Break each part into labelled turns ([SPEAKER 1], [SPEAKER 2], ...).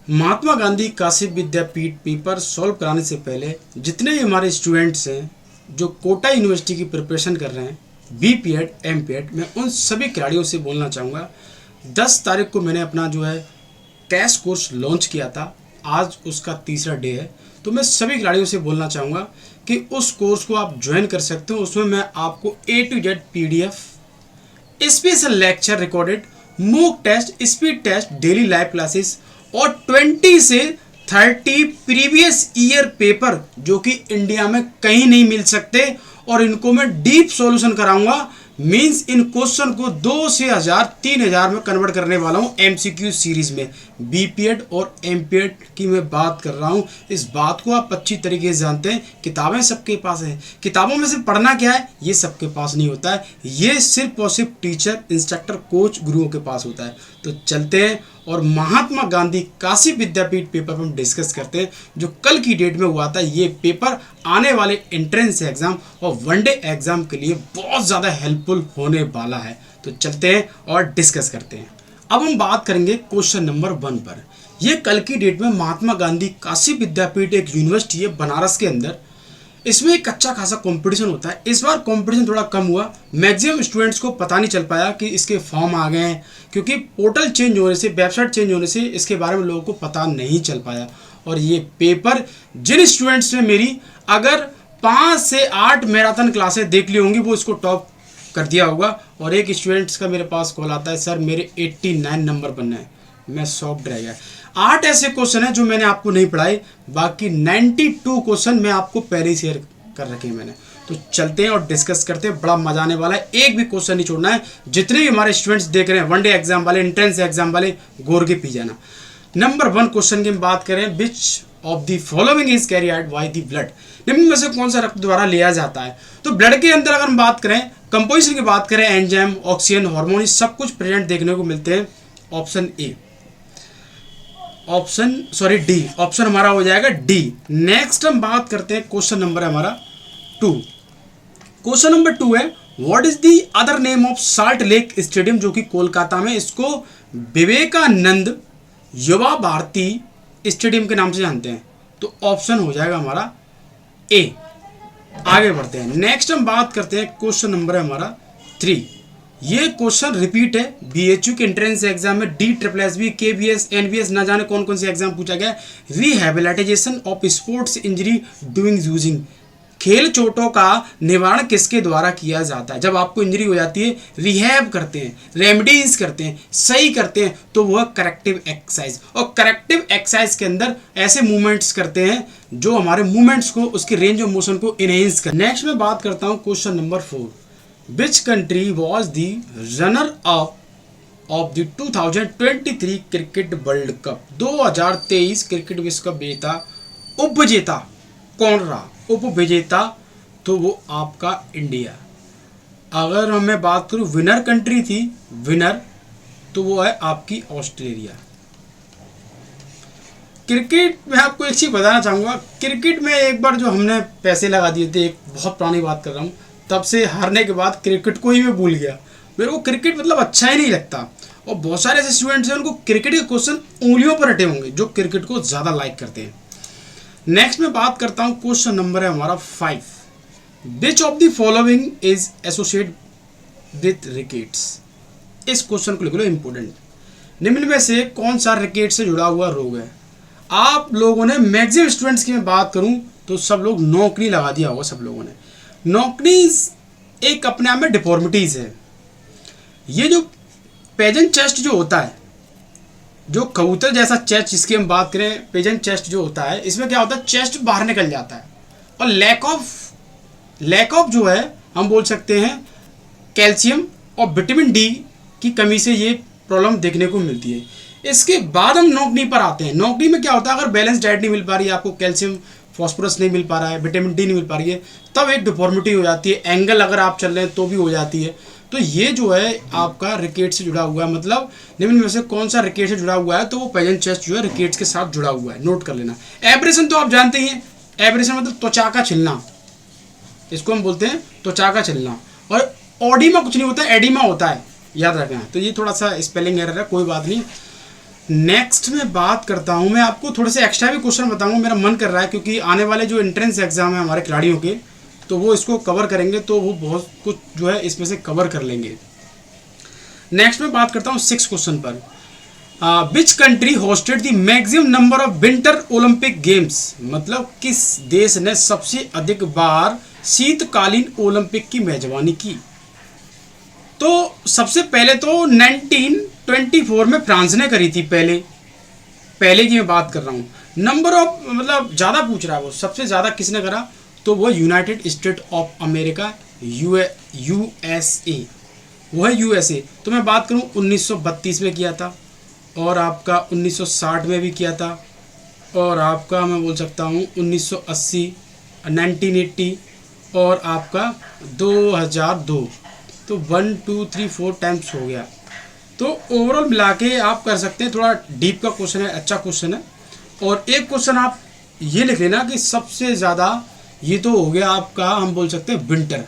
[SPEAKER 1] महात्मा गांधी काशी विद्यापीठ paper solve कराने से पहले जितने भी हमारे स्टूडेंट्स हैं जो कोटा यूनिवर्सिटी की प्रिपरेशन कर रहे हैं, बीपीएड एमपीएड, मैं उन सभी खिलाड़ियों से बोलना चाहूँगा। 10 तारीख को मैंने अपना जो है कैश कोर्स लॉन्च किया था, आज उसका तीसरा डे है। तो मैं सभी खिलाड़ियों से बोलना चाहूँगा कि उस कोर्स को आप ज्वाइन कर सकते हो। उसमें मैं आपको A to Z PDF, special lecture recorded, mock test, speed test, daily live classes और 20 से 30 प्रीवियस ईयर पेपर जो कि इंडिया में कहीं नहीं मिल सकते, और इनको मैं डीप सॉल्यूशन कराऊंगा। मींस इन क्वेश्चन को 2 से 1000 3000 में कन्वर्ट करने वाला हूं एमसीक्यू सीरीज में। बीपीएड और एमपीएड की मैं बात कर रहा हूं। इस बात को आप अच्छी तरीके से जानते हैं। किताबें सबके पास है, किताबों में से पढ़ना क्या है ये सबके पास नहीं होता है, ये सिर्फ और सिर्फ टीचर, इंस्ट्रक्टर, कोच, गुरुओं के पास होता है। तो चलते हैं और महात्मा गांधी काशी विद्यापीठ पेपर पर हम डिस्कस करते हैं जो कल की डेट में हुआ था। ये पेपर आने वाले एंट्रेंस एग्जाम और वनडे एग्जाम के लिए बहुत ज़्यादा हेल्पफुल होने वाला है। तो चलते हैं और डिस्कस करते हैं। अब हम बात करेंगे क्वेश्चन नंबर 1 पर। यह कल की डेट में महात्मा गांधी काशी विद्यापीठ एक यूनिवर्सिटी है बनारस के अंदर। इसमें एक अच्छा खासा कंपटीशन होता है। इस बार कंपटीशन थोड़ा कम हुआ, मैक्सिमम स्टूडेंट्स को पता नहीं चल पाया कि इसके फॉर्म आ गए हैं, क्योंकि पोर्टल चेंज होने से, वेबसाइट चेंज होने से इसके बारे में लोगों को पता नहीं चल पाया। और ये पेपर जिन स्टूडेंट्स ने मेरी अगर 5 से 8 मैराथन क्लासेस देख ली होंगी वो इसको टॉप कर दिया होगा। और एक स्टूडेंट्स का मेरे पास कॉल आता है, सर मेरे 89 नंबर बनना है। मैं शॉक्ड रह गया। 8 ऐसे क्वेश्चन हैं जो मैंने आपको नहीं पढ़ाए, बाकी 92 क्वेश्चन मैं आपको पहले ही शेयर कर रखे हैं मैंने। तो चलते हैं और डिस्कस करते हैं, बड़ा मजा आने वाला है। एक भी क्वेश्चन नहीं छोड़ना है। जितने भी हमारे स्टूडेंट्स देख रहे हैं, वनडे एग्जाम वाले, एंट्रेंस एग्जाम वाले, गौर के पी जाना। नंबर 1 क्वेश्चन की बात करें, विच of the following is carry out by the blood. निम्न में से कौन सा रक्त द्वारा लिया जाता है। तो ब्लड के अंदर अगर हम बात करें, कंपोजिशन की बात करें, एंजाइम, ऑक्सीजन, हार्मोन, सब कुछ प्रेजेंट देखने को मिलते हैं। ऑप्शन डी, ऑप्शन हमारा हो जाएगा डी। नेक्स्ट हम बात करते हैं, क्वेश्चन नंबर है हमारा 2। क्वेश्चन नंबर 2 है, what is the other name of salt lake stadium, जो कि कोलकाता में, इसको विवेकानंद युवा भारती स्टेडियम के नाम से जानते हैं। तो ऑप्शन हो जाएगा हमारा ए। आगे बढ़ते हैं। नेक्स्ट हम बात करते हैं, क्वेश्चन नंबर है हमारा 3। ये क्वेश्चन रिपीट है बीएचयू के एंट्रेंस एग्जाम में, DSSB, KBS, NBS, ना जाने कौन कौन से एग्जाम पूछा गया है। Rehabilitation of sports injury doing using, खेल चोटों का निवारण किसके द्वारा किया जाता है। जब आपको इंजरी हो जाती है, रिहैब करते हैं, रेमेडीज करते हैं, सही करते हैं, तो वह करेक्टिव एक्सरसाइज। और करेक्टिव एक्सरसाइज के अंदर ऐसे मूवमेंट्स करते हैं जो हमारे मूवमेंट्स को, उसके रेंज ऑफ मोशन को इनहेंस कर। नेक्स्ट मैं बात करता हूँ question number 4। Which country was the runner up of the 2023 cricket world cup. 2023 cricket विश्व कप विजेता, उपविजेता कौन रहा। उपविजेता तो वो आपका इंडिया। अगर मैं बात करूं विनर कंट्री थी, विनर तो वो है आपकी ऑस्ट्रेलिया। क्रिकेट में आपको एक चीज बताना चाहूंगा, क्रिकेट में एक बार जो हमने पैसे लगा दिए थे, एक बहुत पुरानी बात कर रहा हूँ, तब से हारने के बाद क्रिकेट को ही मैं भूल गया। मेरे को क्रिकेट मतलब अच्छा ही नहीं लगता। और बहुत सारे ऐसे स्टूडेंट्स हैं उनको क्रिकेट के क्वेश्चन उंगलियों पर रटे होंगे जो क्रिकेट को ज़्यादा लाइक करते हैं। नेक्स्ट में बात करता हूँ, क्वेश्चन नंबर है हमारा 5। विच of the following is associate with rickets. इस क्वेश्चन को लिख लो, इंपॉर्टेंट। निम्न में से कौन सा रिकेट से जुड़ा हुआ रोग है। आप लोगों ने, मैक्सिमम स्टूडेंट्स की मैं बात करूं तो सब लोग नौकरी लगा दिया होगा। सब लोगों ने नौकरीज एक अपने आप में डिफॉर्मिटीज है। ये जो पेजेंट चेस्ट जो होता है, जो कबूतर जैसा चेस्ट जिसकी हम बात करें, पेजेंट चेस्ट जो होता है, इसमें क्या होता है, चेस्ट बाहर निकल जाता है। और लैक ऑफ जो है, हम बोल सकते हैं कैल्शियम और विटामिन डी की कमी से ये प्रॉब्लम देखने को मिलती है। इसके बाद हम नौकरी पर आते हैं। नौकरी में क्या होता है, अगर बैलेंस डाइट नहीं मिल पा रही है, आपको कैल्शियम, फॉस्फोरस नहीं मिल पा रहा है, विटामिन डी नहीं मिल पा रही है, तब एक डिफॉर्मिटी हो जाती है। एंगल अगर आप चल रहे हैं तो भी हो जाती है। तो ये जो है आपका रिकेट से जुड़ा हुआ है। मतलब निम्न में से कौन सा रिकेट से जुड़ा हुआ है, तो वो पेजेंट चेस्ट जो है रिकेट्स के साथ जुड़ा हुआ है। नोट कर लेना। एब्रेशन तो आप जानते ही हैं, एब्रेशन मतलब त्वचा का छिलना, इसको हम बोलते हैं त्वचा का छिलना। और ऑडिमा कुछ नहीं होता है, एडिमा होता है, याद रखना। तो ये थोड़ा सा स्पेलिंग एरर है, कोई बात नहीं। नेक्स्ट मैं बात करता हूँ, मैं आपको थोड़े से एक्स्ट्रा भी क्वेश्चन बताऊंगा, मेरा मन कर रहा है क्योंकि आने वाले जो एंट्रेंस एग्जाम है हमारे खिलाड़ियों के, तो वो इसको कवर करेंगे, तो वो बहुत कुछ जो है इसमें से कवर कर लेंगे। नेक्स्ट मैं बात करता हूँ 6 क्वेश्चन पर। विच country hosted the maximum number of winter Olympic games, मतलब किस देश ने सबसे अधिक बार शीतकालीन ओलंपिक की मेजबानी की। तो सबसे पहले तो 1924 में फ्रांस ने करी थी, पहले की मैं बात कर रहा हूँ। नंबर ऑफ मतलब ज़्यादा पूछ रहा है वो, सबसे ज़्यादा किसने करा, तो वो United state of America, USA, वो है यूएसए। तो मैं बात करूँ 1932 में किया था, और आपका 1960 में भी किया था, और आपका मैं बोल सकता हूँ 1980, 1980, और आपका 2002। तो 1 2 3 4 टाइम्स हो गया। तो ओवरऑल मिला के आप कर सकते हैं, थोड़ा डीप का क्वेश्चन है, अच्छा क्वेश्चन है। और एक क्वेश्चन आप ये लिख लेना कि सबसे ज़्यादा, ये तो हो गया आपका, हम बोल सकते हैं विंटर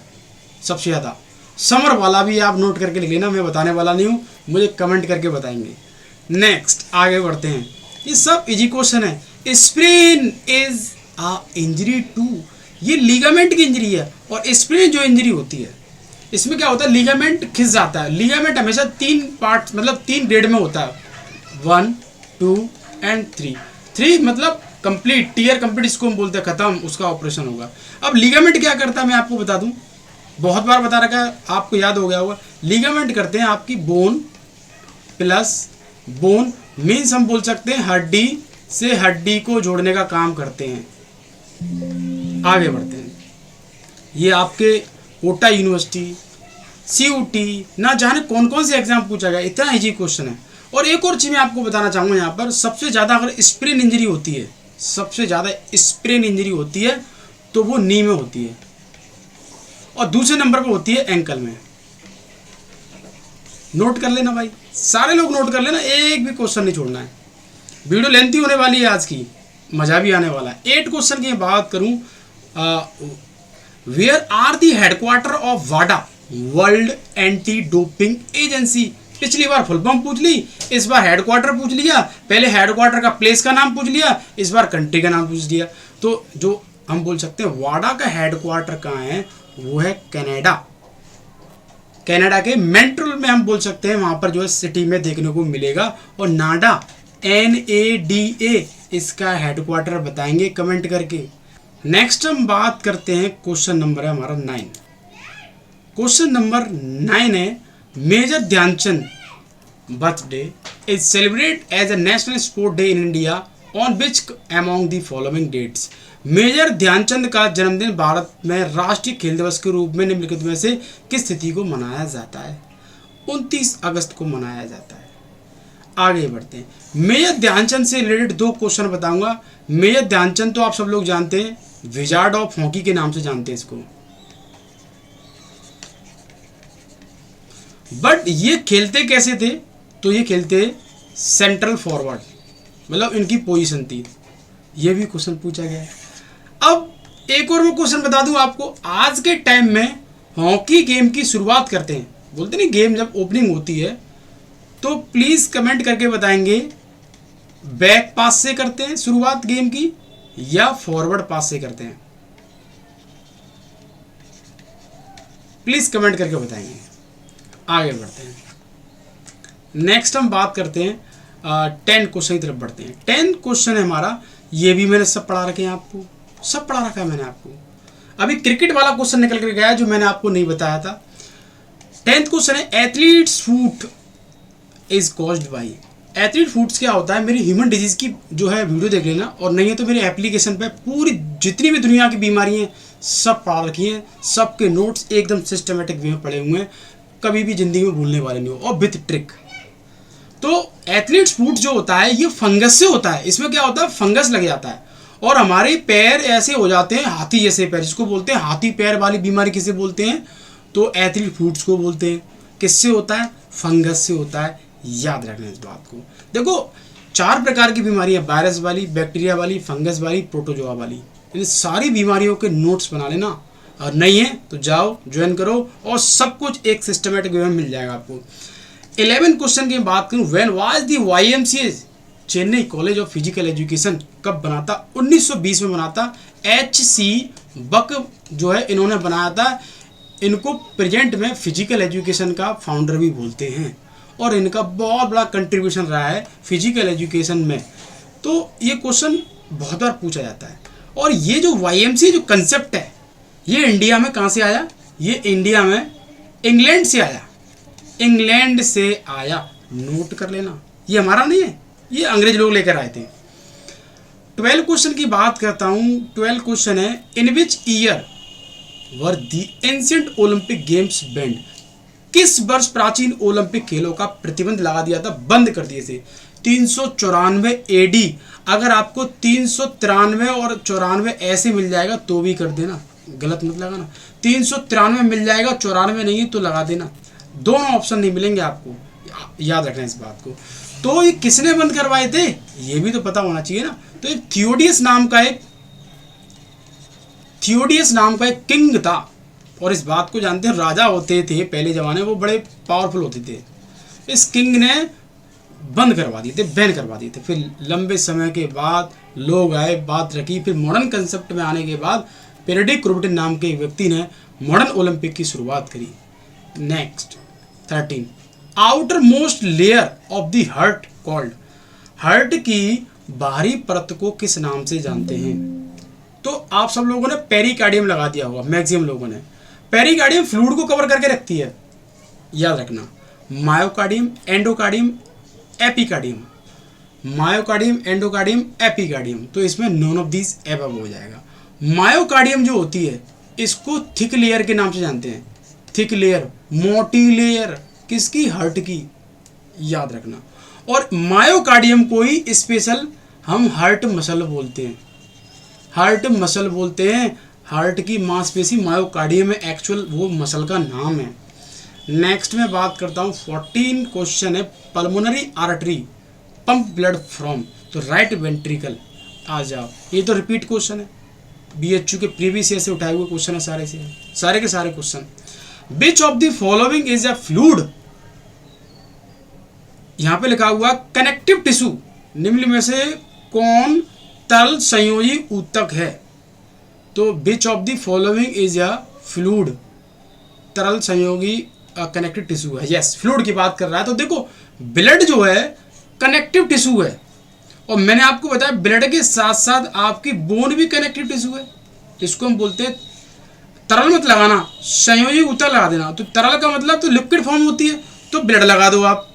[SPEAKER 1] सबसे ज़्यादा। समर वाला भी आप नोट करके लिख लेना, मैं बताने वाला नहीं हूँ, मुझे कमेंट करके बताएंगे। नेक्स्ट आगे बढ़ते हैं, ये सब इजी क्वेश्चन है। Sprain is a injury to, ये लीगामेंट की इंजरी है, और स्प्रेन जो इंजरी होती है इसमें क्या होता है, लीगामेंट खिंच जाता है। लीगामेंट हमेशा 3 पार्ट मतलब 3 ग्रेड में होता है, 1 2 एंड 3। 3 मतलब कंप्लीट, टीयर कंप्लीट इसको हम बोलते हैं, खत्म, उसका ऑपरेशन होगा। अब लीगामेंट क्या करता है मैं आपको बता दूं, बहुत बार बता रखा है, आपको याद हो गया होगा। लीगामेंट करते हैं आपकी बोन प्लस बोन, मीन्स हम बोल सकते हैं हड्डी से हड्डी को जोड़ने का काम करते हैं। आगे बढ़ते हैं, ये आपके कोटा यूनिवर्सिटी, सीयूटी, ना जाने कौन कौन से एग्जाम पूछा गया, इतना इजी क्वेश्चन है। और एक और चीज़ मैं आपको बताना चाहूँगा यहाँ पर, सबसे ज़्यादा अगर स्प्रेन इंजरी होती है, सबसे ज़्यादा स्प्रेन इंजरी होती है तो वो नी में होती है, और दूसरे नंबर पर होती है एंकल में। नोट कर लेना भाई, सारे लोग नोट कर लेना, एक भी क्वेश्चन नहीं छोड़ना है। वीडियो लेंथी होने वाली है आज की, मज़ा भी आने वाला है। 8 क्वेश्चन की बात करूँ, where are the headquarter of वाडा, वर्ल्ड एंटी डोपिंग एजेंसी। पिछली बार फुल फॉर्म पूछ ली, इस बार हेडक्वार्टर पूछ लिया, पहले हेडक्वार्टर का प्लेस का नाम पूछ लिया, इस बार कंट्री का नाम पूछ लिया। तो जो हम बोल सकते हैं वाडा का हेडक्वार्टर कहाँ है, वो है कनाडा। कनाडा के मेंट्रोल में हम बोल सकते हैं, वहाँ पर जो है सिटी में देखने को मिलेगा। और नाडा, NADA, इसका हेडक्वार्टर बताएंगे कमेंट करके। नेक्स्ट हम बात करते हैं, क्वेश्चन नंबर है हमारा 9। क्वेश्चन नंबर 9 है, Major Dhyan Chand birthday is celebrate as a national sport day in India on which among the following dates. Major Dhyan Chand का जन्मदिन भारत में राष्ट्रीय खेल दिवस के रूप में निम्नलिखित में से किस तिथि को मनाया जाता है। 29 अगस्त को मनाया जाता है। आगे बढ़ते हैं, मेजर ध्यानचंद से रिलेटेड 2 क्वेश्चन बताऊंगा। मेजर ध्यानचंद तो आप सब लोग जानते हैं, विजार्ड ऑफ हॉकी के नाम से जानते हैं इसको, बट ये खेलते कैसे थे, तो ये खेलते सेंट्रल फॉरवर्ड, मतलब इनकी पोजीशन थी। ये भी क्वेश्चन पूछा गया है। अब एक और मैं क्वेश्चन बता दूं आपको, आज के टाइम में हॉकी गेम की शुरुआत करते हैं, बोलते नहीं गेम जब ओपनिंग होती है तो प्लीज कमेंट करके बताएंगे, बैक पास से करते हैं शुरुआत गेम की या फॉरवर्ड पास से करते हैं, प्लीज कमेंट करके बताएंगे। आगे बढ़ते हैं, नेक्स्ट हम बात करते हैं 10 क्वेश्चन की तरफ बढ़ते हैं। 10 क्वेश्चन है हमारा, ये भी मैंने सब पढ़ा रखे हैं आपको, सब पढ़ा रखा है मैंने आपको। अभी क्रिकेट वाला क्वेश्चन निकल कर गया जो मैंने आपको नहीं बताया था। 10th क्वेश्चन है, athletes foot is caused by. Athlete fruits क्या होता है, मेरी ह्यूमन डिजीज की जो है वीडियो देख लेना, और नहीं है तो मेरे एप्लीकेशन पे पूरी जितनी भी दुनिया की बीमारी हैं सब पढ़ा रखी हैं, सबके नोट्स एकदम सिस्टमेटिक वे में पड़े हुए हैं, कभी भी जिंदगी में भूलने वाले नहीं हो, और विथ ट्रिक। तो एथलीट्स फूट जो होता है ये फंगस से होता है। इसमें क्या होता है, फंगस लग जाता है और हमारे पैर ऐसे हो जाते हैं हाथी जैसे पैर, जिसको बोलते हैं हाथी पैर वाली बीमारी। किसे बोलते हैं, तो एथलीट फूट्स को बोलते हैं। किससे होता है, फंगस से होता है। याद रखना इस बात को। देखो 4 प्रकार की बीमारियां, वायरस वाली, बैक्टीरिया वाली, फंगस वाली, प्रोटोजोआ वाली। इन सारी बीमारियों के नोट्स बना लेना, और नहीं है तो जाओ ज्वाइन करो, और सब कुछ एक सिस्टमेटिक वे में मिल जाएगा आपको। 11 क्वेश्चन की बात करूं, when was the YMCA Chennai college of physical education कब बना था? 1920 में बना था। H.C. बक जो है इन्होंने बनाया था। इनको प्रेजेंट में फिजिकल एजुकेशन का फाउंडर भी बोलते हैं और इनका बहुत बड़ा कंट्रीब्यूशन रहा है फिजिकल एजुकेशन में। तो ये क्वेश्चन बहुत बार पूछा जाता है। और ये जो YMCA जो कंसेप्ट है ये इंडिया में कहाँ से आया? ये इंडिया में इंग्लैंड से आया। इंग्लैंड से आया, नोट कर लेना, ये हमारा नहीं है, ये अंग्रेज लोग लेकर आए थे। 12 क्वेश्चन की बात करता हूँ। 12 क्वेश्चन है, in which year were the ancient Olympic games banned? किस वर्ष प्राचीन ओलंपिक खेलों का प्रतिबंध लगा दिया था, बंद कर दिए थे? 394 AD। अगर आपको 393 और 94 ऐसे मिल जाएगा तो भी कर देना, गलत मत लगाना। 393 मिल जाएगा, 94 नहीं तो लगा देना, दोनों ऑप्शन नहीं मिलेंगे आपको, याद रखना इस बात को। तो ये किसने बंद करवाए थे ये भी तो पता होना चाहिए ना। तो एक थियोडियस नाम का एक किंग था, और इस बात को जानते हैं, राजा होते थे पहले जमाने, वो बड़े पावरफुल होते थे। इस किंग ने बंद करवा दिए थे, बैन करवा दिए थे। फिर लंबे समय के बाद लोग आए, बात रखी, फिर मॉडर्न कंसेप्ट में आने के बाद पेरिडिक कुबर्टिन नाम के व्यक्ति ने मॉडर्न ओलंपिक की शुरुआत करी। Next 13, outer most layer of the heart called? Heart की बाहरी परत को किस नाम से जानते हैं? तो आप सब लोगों ने पेरिकार्डियम लगा दिया होगा, मैक्सिमम लोगों ने। पेरिकार्डियम फ्लूइड को कवर करके रखती है, याद रखना। Myocardium, endocardium, epicardium. Myocardium, endocardium, epicardium. तो इसमें नॉन ऑफ दीज एबव हो जाएगा। मायोकार्डियम जो होती है इसको थिक लेयर के नाम से जानते हैं। थिक लेयर, मोटी लेयर, किसकी? हार्ट की, याद रखना। और मायोकार्डियम को ही स्पेशल हम हार्ट मसल बोलते हैं, हार्ट मसल बोलते हैं। हार्ट की मांसपेशी मायोकार्डियम में एक्चुअल वो मसल का नाम है। नेक्स्ट में बात करता हूँ 14 क्वेश्चन है, pulmonary artery pump blood from? तो राइट वेंट्रिकल। आ जाओ, ये तो रिपीट क्वेश्चन है, BHU के प्रीवियस ईयर से उठाए हुए क्वेश्चन है, सारे के सारे question. Which of the following is a fluid? यहां पे लिखा हुआ कनेक्टिव टिश्यू, निम्न में से कौन तरल संयोजी ऊतक है? तो विच of the following is a fluid? तरल संयोगी कनेक्टिव टिश्यू है। यस, फ्लूइड की बात कर रहा है। तो देखो, ब्लड जो है कनेक्टिव टिश्यू है, और मैंने आपको बताया ब्लड के साथ साथ आपकी बोन भी कनेक्टिव टिश्यू है। इसको हम बोलते हैं, तरल मत लगाना, संयोजी ऊतक लगा देना। तो तरल का मतलब तो लिक्विड फॉर्म होती है, तो ब्लड लगा दो आप।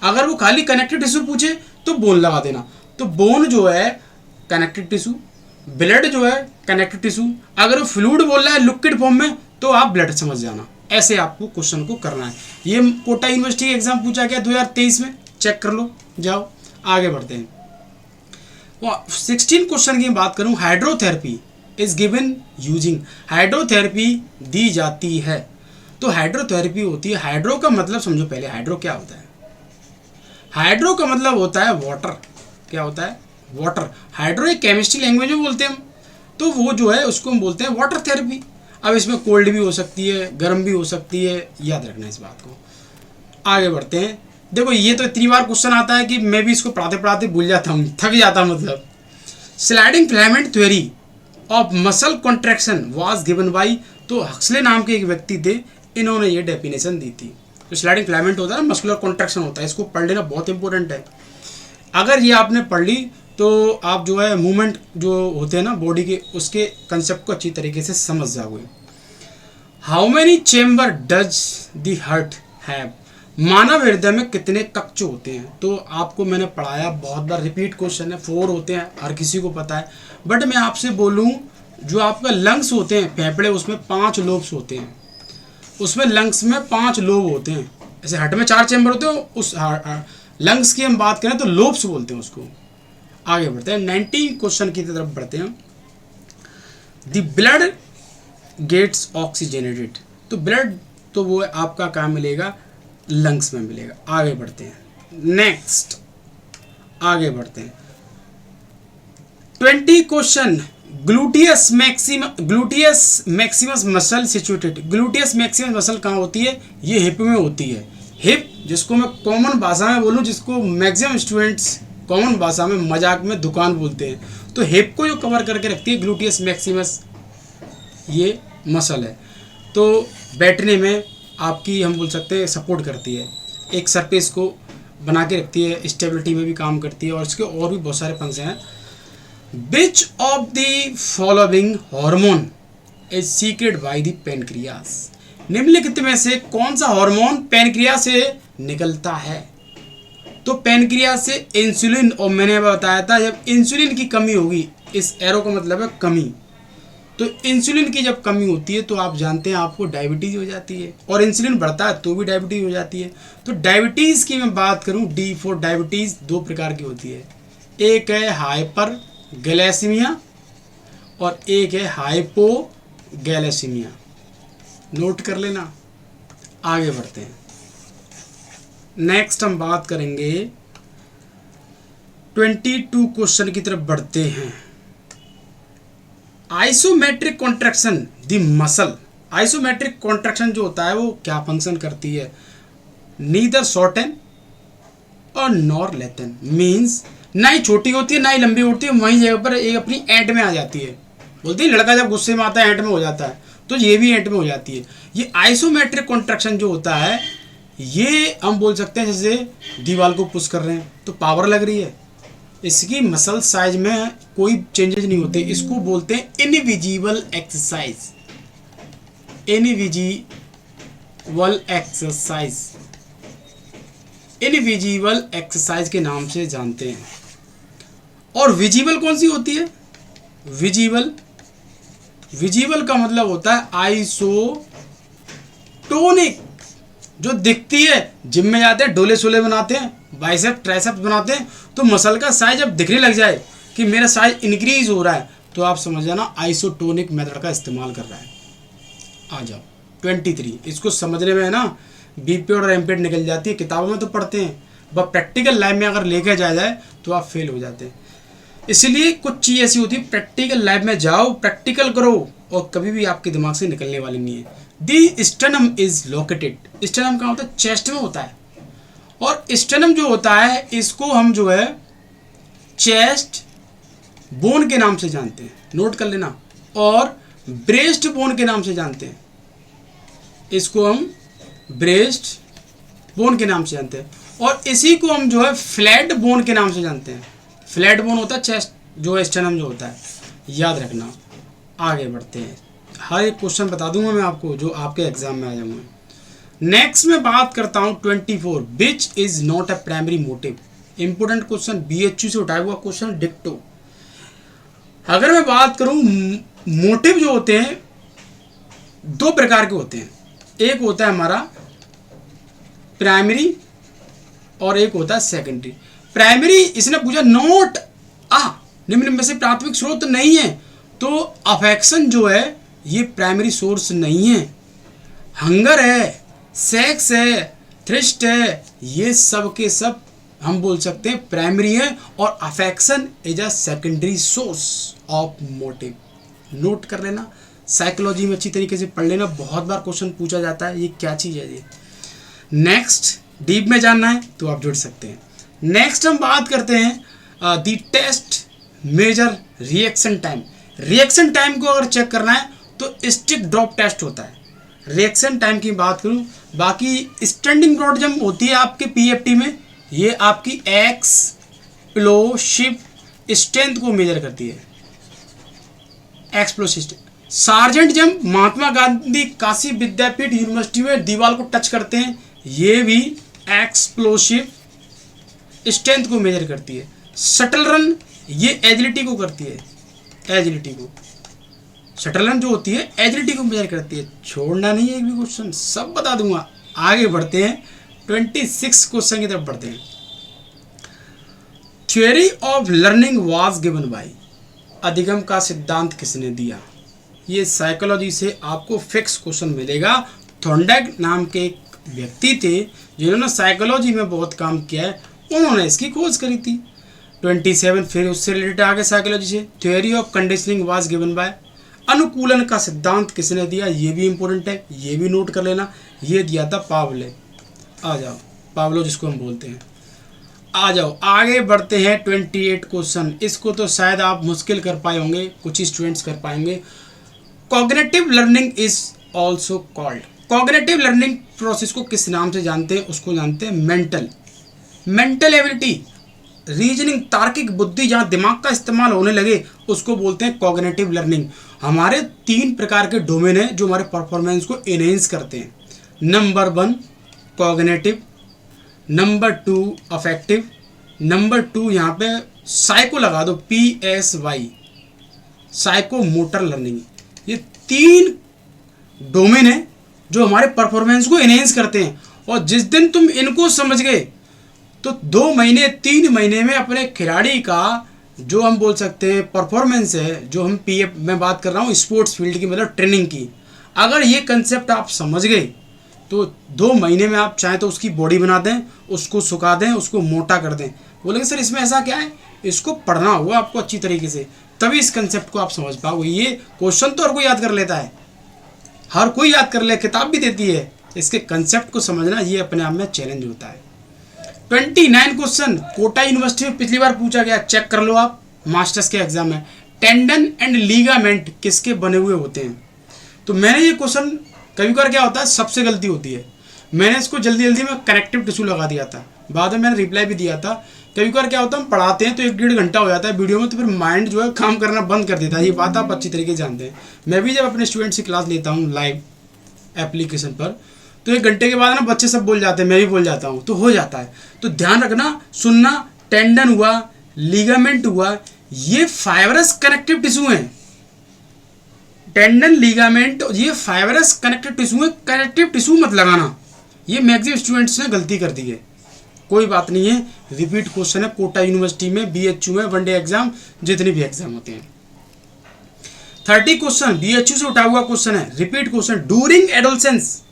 [SPEAKER 1] अगर वो खाली कनेक्टिव टिश्यू पूछे तो बोन लगा देना। तो बोन जो है कनेक्टिव टिश्यू, ब्लड जो है कनेक्टिव टिश्यू। अगर वो फ्लूइड बोल रहा है लिक्विड फॉर्म में तो आप ब्लड समझ जाना। ऐसे आपको क्वेश्चन को करना है। ये कोटा यूनिवर्सिटी एग्जाम पूछा गया 2023 में, चेक कर लो। जाओ आगे बढ़ते हैं। 16 क्वेश्चन की बात करूं, hydrotherapy is given using? Hydrotherapy दी जाती है। तो हाइड्रोथेरेपी होती है, हाइड्रो का मतलब समझो पहले, हाइड्रो क्या होता है? हाइड्रो का मतलब होता है वाटर। क्या होता है? वाटर। हाइड्रो एक केमिस्ट्री लैंग्वेज में बोलते हैं हम, तो वो जो है उसको हम बोलते हैं वाटर थेरेपी। अब इसमें कोल्ड भी हो सकती है, गर्म भी हो सकती है, याद रखना इस बात को। आगे बढ़ते हैं। देखो, ये तो इतनी बार क्वेश्चन आता है कि मैं भी इसको पढ़ाते पढ़ाते भूल जाता हूँ, थक जाता हूँ। मतलब sliding filament theory of muscle contraction was given by? तो हक्सले नाम के एक व्यक्ति थे, इन्होंने ये डेफिनेशन दी थी। तो स्लाइडिंग फिलामेंट होता है ना, मस्कुलर कॉन्ट्रैक्शन होता है, इसको पढ़ लेना बहुत इंपॉर्टेंट है। अगर ये आपने पढ़ ली तो आप जो है मूवमेंट जो होते हैं ना बॉडी के, उसके कंसेप्ट को अच्छी तरीके से समझ जाओगे। How many chamber does the heart have? मानव हृदय में कितने कक्ष होते हैं? तो आपको मैंने पढ़ाया, बहुत बार रिपीट क्वेश्चन है, 4 होते हैं, हर किसी को पता है। बट मैं आपसे बोलूं, जो आपका लंग्स होते हैं, फेफड़े, उसमें 5 लोब्स होते हैं। उसमें लंग्स में 5 लोब होते हैं। ऐसे हार्ट में 4 चैम्बर होते हैं, उस लंग्स की हम बात करें तो लोब्स बोलते हैं उसको। आगे बढ़ते हैं, 19 क्वेश्चन की तरफ बढ़ते हैं। The blood gets oxygenated? तो ब्लड तो वो आपका कहाँ मिलेगा? लंग्स में मिलेगा। आगे बढ़ते हैं, नेक्स्ट आगे बढ़ते हैं। 20 question, gluteus Maximus muscle situated? Gluteus Maximus muscle कहाँ होती है? ये हिप में होती है। हिप, जिसको मैं कॉमन भाषा में बोलूँ, जिसको मैक्सिमम स्टूडेंट्स कॉमन भाषा में मजाक में दुकान बोलते हैं। तो हिप को जो कवर करके रखती है ग्लूटियस मैक्सिमस, ये मसल है, तो बैठने में आपकी हम बोल सकते हैं सपोर्ट करती है, एक सरफेस को बना के रखती है, स्टेबिलिटी में भी काम करती है, और इसके और भी बहुत सारे फंक्शन हैं। Which of the following hormone is secret by the pancreas, निम्नलिखित में से कौन सा हार्मोन पैनक्रियास से निकलता है? तो पैनक्रियास से इंसुलिन, और मैंने बताया था जब इंसुलिन की कमी होगी, इस एरो का मतलब है कमी, तो इंसुलिन की जब कमी होती है तो आप जानते हैं आपको डायबिटीज़ हो जाती है, और इंसुलिन बढ़ता है तो भी डायबिटीज़ हो जाती है। तो डायबिटीज़ की मैं बात करूं, डी फॉर डायबिटीज़, दो प्रकार की होती है, एक है हाइपर गैलेसीमिया और एक है हाइपोगैलेसीमिया। नोट कर लेना, आगे बढ़ते हैं। नेक्स्ट हम बात करेंगे 22 क्वेश्चन की तरफ बढ़ते हैं। Isometric contraction the muscle, isometric contraction जो होता है वो क्या फंक्शन करती है? नीदर शॉर्टन और नॉर लेथन, मीन्स ना ही छोटी होती है ना ही लंबी होती है, वहीं जगह पर एक अपनी एंड में आ जाती है। बोलते हैं लड़का जब गुस्से में आता है एंड में हो जाता है, तो ये भी एंड में हो जाती है। ये आइसोमेट्रिक कॉन्ट्रैक्शन जो होता है ये हम बोल सकते हैं जैसे दीवार को पुश कर रहे हैं तो पावर लग रही है, इसकी मसल साइज में कोई चेंजेस नहीं होते, इसको बोलते हैं invisible exercise, invisible exercise, invisible exercise के नाम से जानते हैं। और विजिबल कौन सी होती है? विजिबल, विजिबल का मतलब होता है आइसोटोनिक, जो दिखती है, जिम में जाते हैं डोले शोले बनाते हैं, बाइसेप ट्राइसेप्स बनाते हैं, तो मसल का साइज अब दिखने लग जाए कि मेरा साइज इंक्रीज हो रहा है, तो आप समझ जाना आइसोटोनिक मेथड का इस्तेमाल कर रहा है। आ जाओ 23, इसको समझने में है ना बीपीएड और एमपीएड निकल जाती है, किताबों में तो पढ़ते हैं, वह प्रैक्टिकल लाइफ में अगर लेके जाए तो आप फेल हो जाते हैं। इसलिए कुछ चीज़ ऐसी होती है, प्रैक्टिकल लाइफ में जाओ, प्रैक्टिकल करो, और कभी भी आपके दिमाग से निकलने वाली नहीं है। दी स्टेनम इज लोकेटेड, स्टेनम का होता है चेस्ट में होता है, और स्टेनम जो होता है इसको हम जो है चेस्ट बोन के नाम से जानते हैं, नोट कर लेना, और ब्रेस्ट बोन के नाम से जानते हैं, इसको हम ब्रेस्ट बोन के नाम से जानते हैं, और इसी को हम जो है फ्लैट बोन के नाम से जानते हैं। फ्लैट बोन होता है चेस्ट, जो स्टेनम जो होता है, याद रखना। आगे बढ़ते हैं, हर एक क्वेश्चन बता दूंगा मैं आपको जो आपके एग्जाम में आ जाऊंगा। नेक्स्ट में बात करता हूं 24, which is not a primary motive, important question, BHU से उठाया हुआ क्वेश्चन डिक्टो। अगर मैं बात करूं मोटिव जो होते हैं दो प्रकार के होते हैं, एक होता है हमारा प्राइमरी और एक होता है सेकेंडरी। प्राइमरी, इसने पूछा नोट निम्न में से प्राथमिक स्रोत नहीं है, तो अफेक्शन जो है ये प्राइमरी सोर्स नहीं है, हंगर है, सेक्स है, थ्रिस्ट है, ये सब के सब हम बोल सकते हैं प्राइमरी है, और affection is a secondary source of motive. Note कर लेना, साइकोलॉजी में अच्छी तरीके से पढ़ लेना, बहुत बार क्वेश्चन पूछा जाता है ये क्या चीज़ है ये। नेक्स्ट डीप में जानना है तो आप जुड़ सकते हैं। नेक्स्ट हम बात करते हैं the test measure reaction time. Reaction time को अगर चेक करना है तो स्टिक ड्रॉप टेस्ट होता है। रिएक्शन टाइम की बात करूं, बाकी स्टैंडिंग ड्रॉप जब होती है आपके पीएफटी में, ये आपकी एक्सप्लोसिव स्ट्रेंथ को मेजर करती है, explosive. Sergeant jump Mahatma Gandhi Kashi विद्यापीठ यूनिवर्सिटी में दीवार को टच करते हैं, ये भी एक्सप्लोसिव स्ट्रेंथ को मेजर करती है। शटल रन ये एजिलिटी को करती है, एजिलिटी को, शटल रन जो होती है एजिलिटी को मेजर करती है। छोड़ना नहीं है एक भी क्वेश्चन, सब बता दूंगा। आगे बढ़ते हैं 26 क्वेश्चन की तरफ बढ़ते हैं। Theory of learning was given by, अधिगम का सिद्धांत किसने दिया? ये साइकोलॉजी से आपको फिक्स क्वेश्चन मिलेगा। थॉर्नडाइक नाम के एक व्यक्ति थे जिन्होंने साइकोलॉजी में बहुत काम किया है, उन्होंने इसकी खोज करी थी। 27 फिर उससे रिलेटेड आगे साइकोलॉजी से, theory of conditioning was given by, अनुकूलन का सिद्धांत किसने दिया? ये भी इंपॉर्टेंट है, ये भी नोट कर लेना, ये दिया था पावले। आ जाओ, पावलो जिसको हम बोलते हैं। आ जाओ आगे बढ़ते हैं। 28 क्वेश्चन, इसको तो शायद आप मुश्किल कर पाए होंगे, कुछ ही स्टूडेंट्स कर पाएंगे। Cognitive learning is also called, cognitive learning process को किस नाम से जानते हैं? उसको जानते हैं मेंटल एबिलिटी, रीजनिंग, तार्किक बुद्धि, जहाँ दिमाग का इस्तेमाल होने लगे उसको बोलते हैं कॉग्निटिव लर्निंग। हमारे 3 प्रकार के डोमेन हैं जो हमारे परफॉर्मेंस को एनहेंस करते हैं। Number 1 cognitive, number 2 affective, number 2 यहाँ पे साइको लगा दो, PSY, साइको मोटर लर्निंग। ये 3 डोमेन है जो हमारे परफॉर्मेंस को एनहेंस करते हैं। और जिस दिन तुम इनको समझ गए तो 2 महीने 3 महीने में अपने खिलाड़ी का जो हम बोल सकते हैं परफॉर्मेंस है, जो हम PF मैं बात कर रहा हूँ स्पोर्ट्स फील्ड की, मतलब ट्रेनिंग की, अगर ये कंसेप्ट आप समझ गए तो 2 महीने में आप चाहें तो उसकी बॉडी बना दें, उसको सुखा दें, उसको मोटा कर दें। बोलेंगे सर इसमें ऐसा क्या है? इसको पढ़ना होगा आपको अच्छी तरीके से, तभी इस कंसेप्ट को आप समझ पाओगे। ये क्वेश्चन तो हर कोई याद कर लेता है, हर कोई याद कर ले, किताब भी देती है, इसके कंसेप्ट को समझना ये अपने आप में चैलेंज होता है। 29 क्वेश्चन कोटा यूनिवर्सिटी में पिछली बार पूछा गया, चेक कर लो आप, मास्टर्स के एग्जाम में। टेंडन एंड लीगामेंट किसके बने हुए होते हैं? तो मैंने ये क्वेश्चन, कभी बार क्या होता है सबसे गलती होती है, मैंने इसको जल्दी में कनेक्टिव टिश्यू लगा दिया था, बाद में मैंने रिप्लाई भी दिया था। कभी बार क्या होता है हम पढ़ाते हैं तो 1-1.5 घंटा हो जाता है वीडियो में, तो फिर माइंड जो है काम करना बंद कर देता है। ये बात आप अच्छी तरीके से जानते हैं। मैं भी जब अपने स्टूडेंट्स की क्लास लेता हूँ लाइव एप्लीकेशन पर, तो 1 घंटे के बाद ना बच्चे सब बोल जाते हैं, मैं भी बोल जाता हूँ, तो हो जाता है। तो ध्यान रखना, सुनना। टेंडन हुआ, लीगामेंट हुआ, ये फाइबरस कनेक्टिव टिश्यू हैं। टेंडन, लीगामेंट, ये फाइबरस कनेक्टिव टिश्यू है। कनेक्टिव टिश्यू मत लगाना, ये मैक्सिमम स्टूडेंट्स ने गलती कर दी है। कोई बात नहीं है, रिपीट क्वेश्चन है कोटा यूनिवर्सिटी में, BHU में, वनडे एग्जाम, जितने भी एग्जाम होते हैं। 30 क्वेश्चन BHU से उठा हुआ क्वेश्चन है, repeat question. During adolescence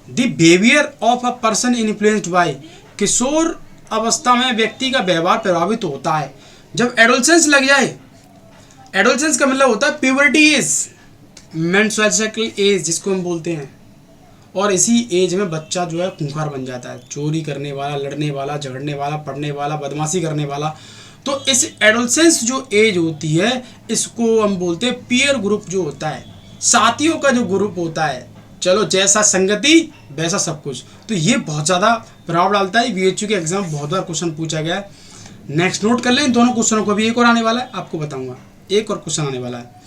[SPEAKER 1] the behaviour of a person influenced by, किशोर अवस्था में व्यक्ति का व्यवहार प्रभावित होता है। जब एडोलसेंस लग जाए, एडोलसेंस का मतलब होता है puberty age, menstrual cycle age जिसको हम बोलते हैं, और इसी एज में बच्चा जो है खूंखार बन जाता है, चोरी करने वाला, लड़ने वाला, झगड़ने वाला, पढ़ने वाला, बदमाशी करने वाला। तो इस एडोलसेंस जो एज होती है इसको हम बोलते हैं पीयर ग्रुप जो होता है, साथियों का जो ग्रुप होता है। चलो जैसा संगति वैसा सब कुछ, तो ये बहुत ज़्यादा प्रभाव डालता है। BHU के एग्जाम बहुत बार क्वेश्चन पूछा गया है। नेक्स्ट नोट कर लें इन दोनों क्वेश्चनों को, भी एक और आने वाला है, आपको बताऊंगा, एक और क्वेश्चन आने वाला है।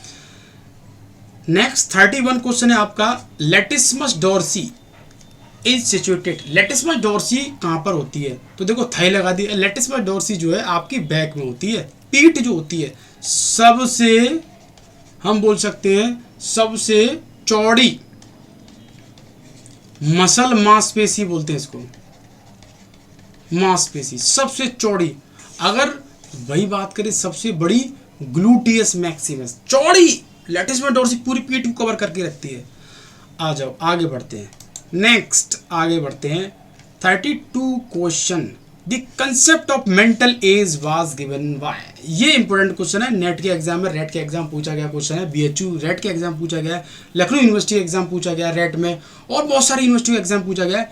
[SPEAKER 1] नेक्स्ट 31 क्वेश्चन है आपका, लेटिस्मस डोर्सी इज सिचुएटेड। लेटिस्मस डोर्सी कहाँ पर होती है? तो देखो थाई लगा दी। लेटिस्मस डोर्सी जो है आपकी बैक में होती है, पीठ जो होती है सबसे, हम बोल सकते हैं सबसे चौड़ी मसल, मांसपेशी बोलते हैं इसको, मांसपेशी सबसे चौड़ी। अगर वही बात करें सबसे बड़ी, ग्लूटियस मैक्सिमस, चौड़ी लेटिस्मस डोर्सी पूरी पीठ को कवर करके रखती है। आ जाओ आगे बढ़ते हैं, नेक्स्ट आगे बढ़ते हैं। 32 question, the concept of mental as was given by. ये इंपॉर्टेंट क्वेश्चन है, नेट के एग्जाम में, रेट के एग्जाम पूछा गया क्वेश्चन है, BHU रेट के एग्जाम पूछा गया है, लखनऊ यूनिवर्सिटी एग्जाम पूछा गया रेट में, और बहुत सारी यूनिवर्सिटी एग्जाम पूछा गया है।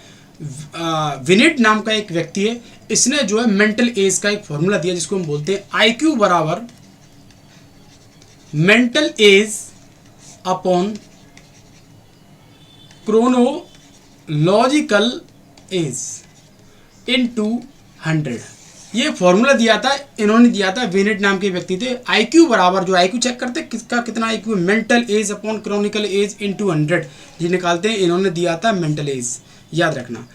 [SPEAKER 1] विनेट नाम का एक व्यक्ति है, इसने जो है मेंटल एज का एक फॉर्मूला दिया जिसको हम बोलते हैं IQ बराबर mental age upon chronological age into 100। ये फॉर्मूला दिया था, इन्होंने दिया था, विनेट नाम के व्यक्ति थे। IQ बराबर, जो IQ चेक करते किसका कितना IQ, mental age upon chronicle age into 100, ये निकालते हैं, इन्होंने दिया था मेंटल एज, याद रखना।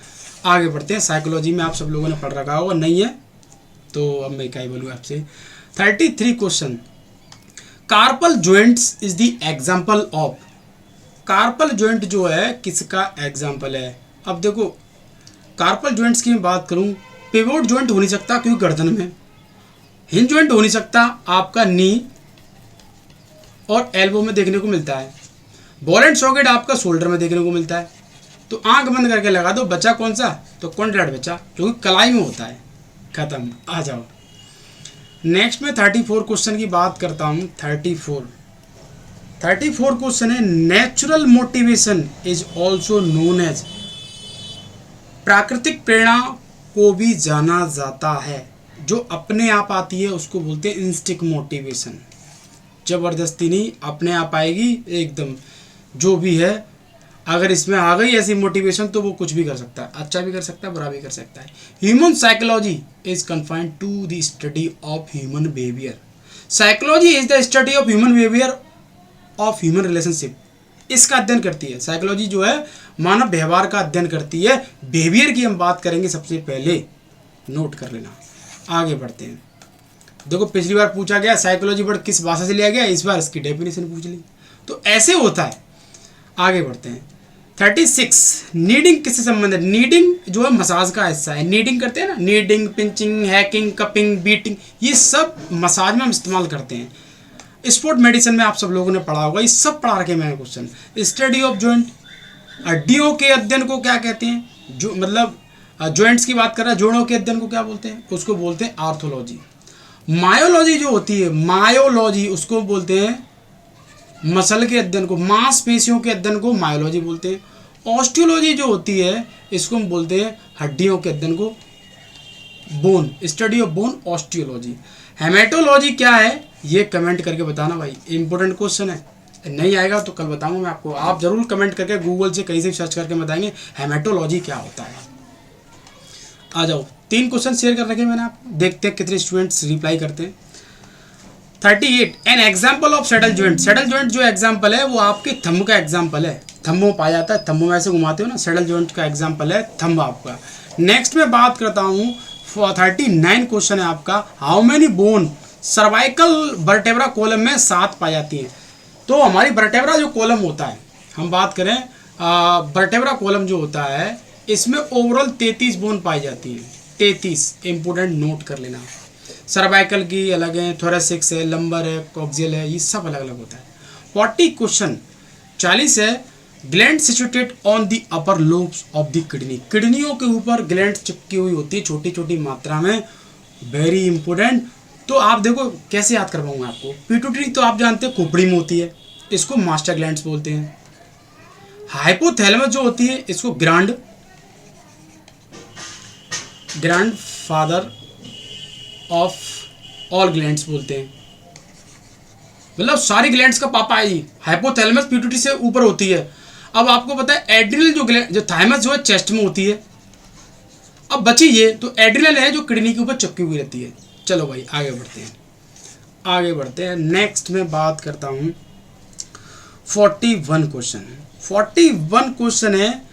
[SPEAKER 1] आगे बढ़ते हैं, साइकोलॉजी में आप सब लोगों ने पढ़ रखा होगा, नहीं है तो अब मैं क्या ही बोलूँ आपसे। 33 question, carpal joints is the example of. Carpal joint जो है किसका एग्जाम्पल है? अब देखो कार्पल जॉइंट्स की मैं बात करूं, पिवोट जॉइंट हो नहीं सकता क्योंकि गर्दन में, हिंज जॉइंट हो नहीं सकता आपका नी और एल्बो में देखने को मिलता है, बॉल एंड सॉकेट आपका शोल्डर में देखने को मिलता है। तो आंख बंद करके लगा दो, बचा कौन सा? तो कॉन्ट्रैक्ट बचा, जो कि कलाई में होता है। खत्म। आ जाओ नेक्स्ट में 34 क्वेश्चन की बात करता हूँ। 34 क्वेश्चन है, natural motivation is also known as. प्राकृतिक प्रेरणा को भी जाना जाता है। जो अपने आप आती है उसको बोलते हैं इंस्टिंक्ट मोटिवेशन। ज़बरदस्ती नहीं, अपने आप आएगी एकदम। जो भी है, अगर इसमें आ गई ऐसी मोटिवेशन तो वो कुछ भी कर सकता है, अच्छा भी कर सकता है, बुरा भी कर सकता है। Human psychology is confined to the study of human behaviour. Psychology is the study of human behaviour of human relationship. इसका अध्ययन करती है साइकोलॉजी, जो है मानव व्यवहार का अध्ययन करती है। बिहेवियर की हम बात करेंगे सबसे पहले, नोट कर लेना। आगे बढ़ते हैं। देखो पिछली बार पूछा गया साइकोलॉजी वर्ड किस भाषा से लिया गया, इस बार इसकी डेफिनेशन पूछ ली, तो ऐसे होता है। आगे बढ़ते हैं। 36 नीडिंग किससे संबंधित। नीडिंग जो है मसाज का हिस्सा है। नीडिंग करते हैं ना, kneading, pinching, hacking, cupping, beating, ये सब मसाज में हम इस्तेमाल करते हैं। स्पोर्ट मेडिसिन में आप सब लोगों ने पढ़ा होगा, ये सब पढ़ा रखे मैंने क्वेश्चन। स्टडी ऑफ जॉइंट, हड्डियों के अध्ययन को क्या कहते हैं, जो मतलब जॉइंट्स की बात कर रहा है, जोड़ों के अध्ययन को क्या बोलते हैं, उसको बोलते हैं आर्थोलॉजी। मायोलॉजी जो होती है, मायोलॉजी उसको बोलते हैं मसल के अध्ययन को, मांसपेशियों के अध्ययन को मायोलॉजी बोलते हैं। ऑस्टियोलॉजी जो होती है इसको हम बोलते हैं हड्डियों के अध्ययन को, bone, study of bone, osteology. Haematology क्या है ये कमेंट करके बताना भाई, इंपॉर्टेंट क्वेश्चन है। नहीं आएगा तो कल बताऊंगा मैं आपको, आप जरूर कमेंट करके गूगल से कहीं से सर्च करके बताएंगे हेमेटोलॉजी क्या होता है। आ जाओ, 3 क्वेश्चन शेयर कर रखे मैंने, आप देखते हैं कितने स्टूडेंट्स रिप्लाई करते हैं। 38 an example of settle joint. Settle joint जो एग्जाम्पल है वो आपके थंब का एग्जाम्पल है, थंब में पाया जाता है, थंब में ऐसे घुमाते हो ना, सेटल ज्वाइंट का एग्जाम्पल है थंब आपका। नेक्स्ट में बात करता हूँ 39 क्वेश्चन है आपका, how many bone cervical vertebra column में 7 पाई जाती हैं। तो हमारी वर्टेब्रा जो कॉलम होता है, हम बात करें वर्टेब्रा कॉलम जो होता है, इसमें ओवरऑल 33 बोन पाई जाती हैं। 33 इंपोर्टेंट नोट कर लेना। सर्वाइकल की अलग है, थोरेसिक्स है, लंबर है, कॉक्सियल है, ये सब अलग अलग होता है। 40 क्वेश्चन 40 है, gland situated on the upper lobes of the kidney. किडनियों के ऊपर ग्लैंड चिपकी हुई होती है छोटी छोटी मात्रा में, वेरी इंपोर्टेंट। तो आप देखो कैसे याद करवाऊंगा आपको। पिट्यूटरी तो आप जानते हैं खोपड़ी में होती है, इसको मास्टर ग्लैंड्स बोलते हैं। हाइपोथैलेमस जो होती है इसको grand father of all glands बोलते हैं, मतलब सारी ग्लैंड्स का पापा है जी। हाइपोथैलेमस पिट्यूटरी से ऊपर होती है। अब आपको पता है एड्रिनल जो थाइमस जो है चेस्ट में होती है। अब बची ये तो एड्रिनल है जो किडनी के ऊपर चिपकी हुई रहती है। चलो भाई आगे बढ़ते हैं। नेक्स्ट में बात करता हूँ 41 क्वेश्चन। 41 क्वेश्चन है,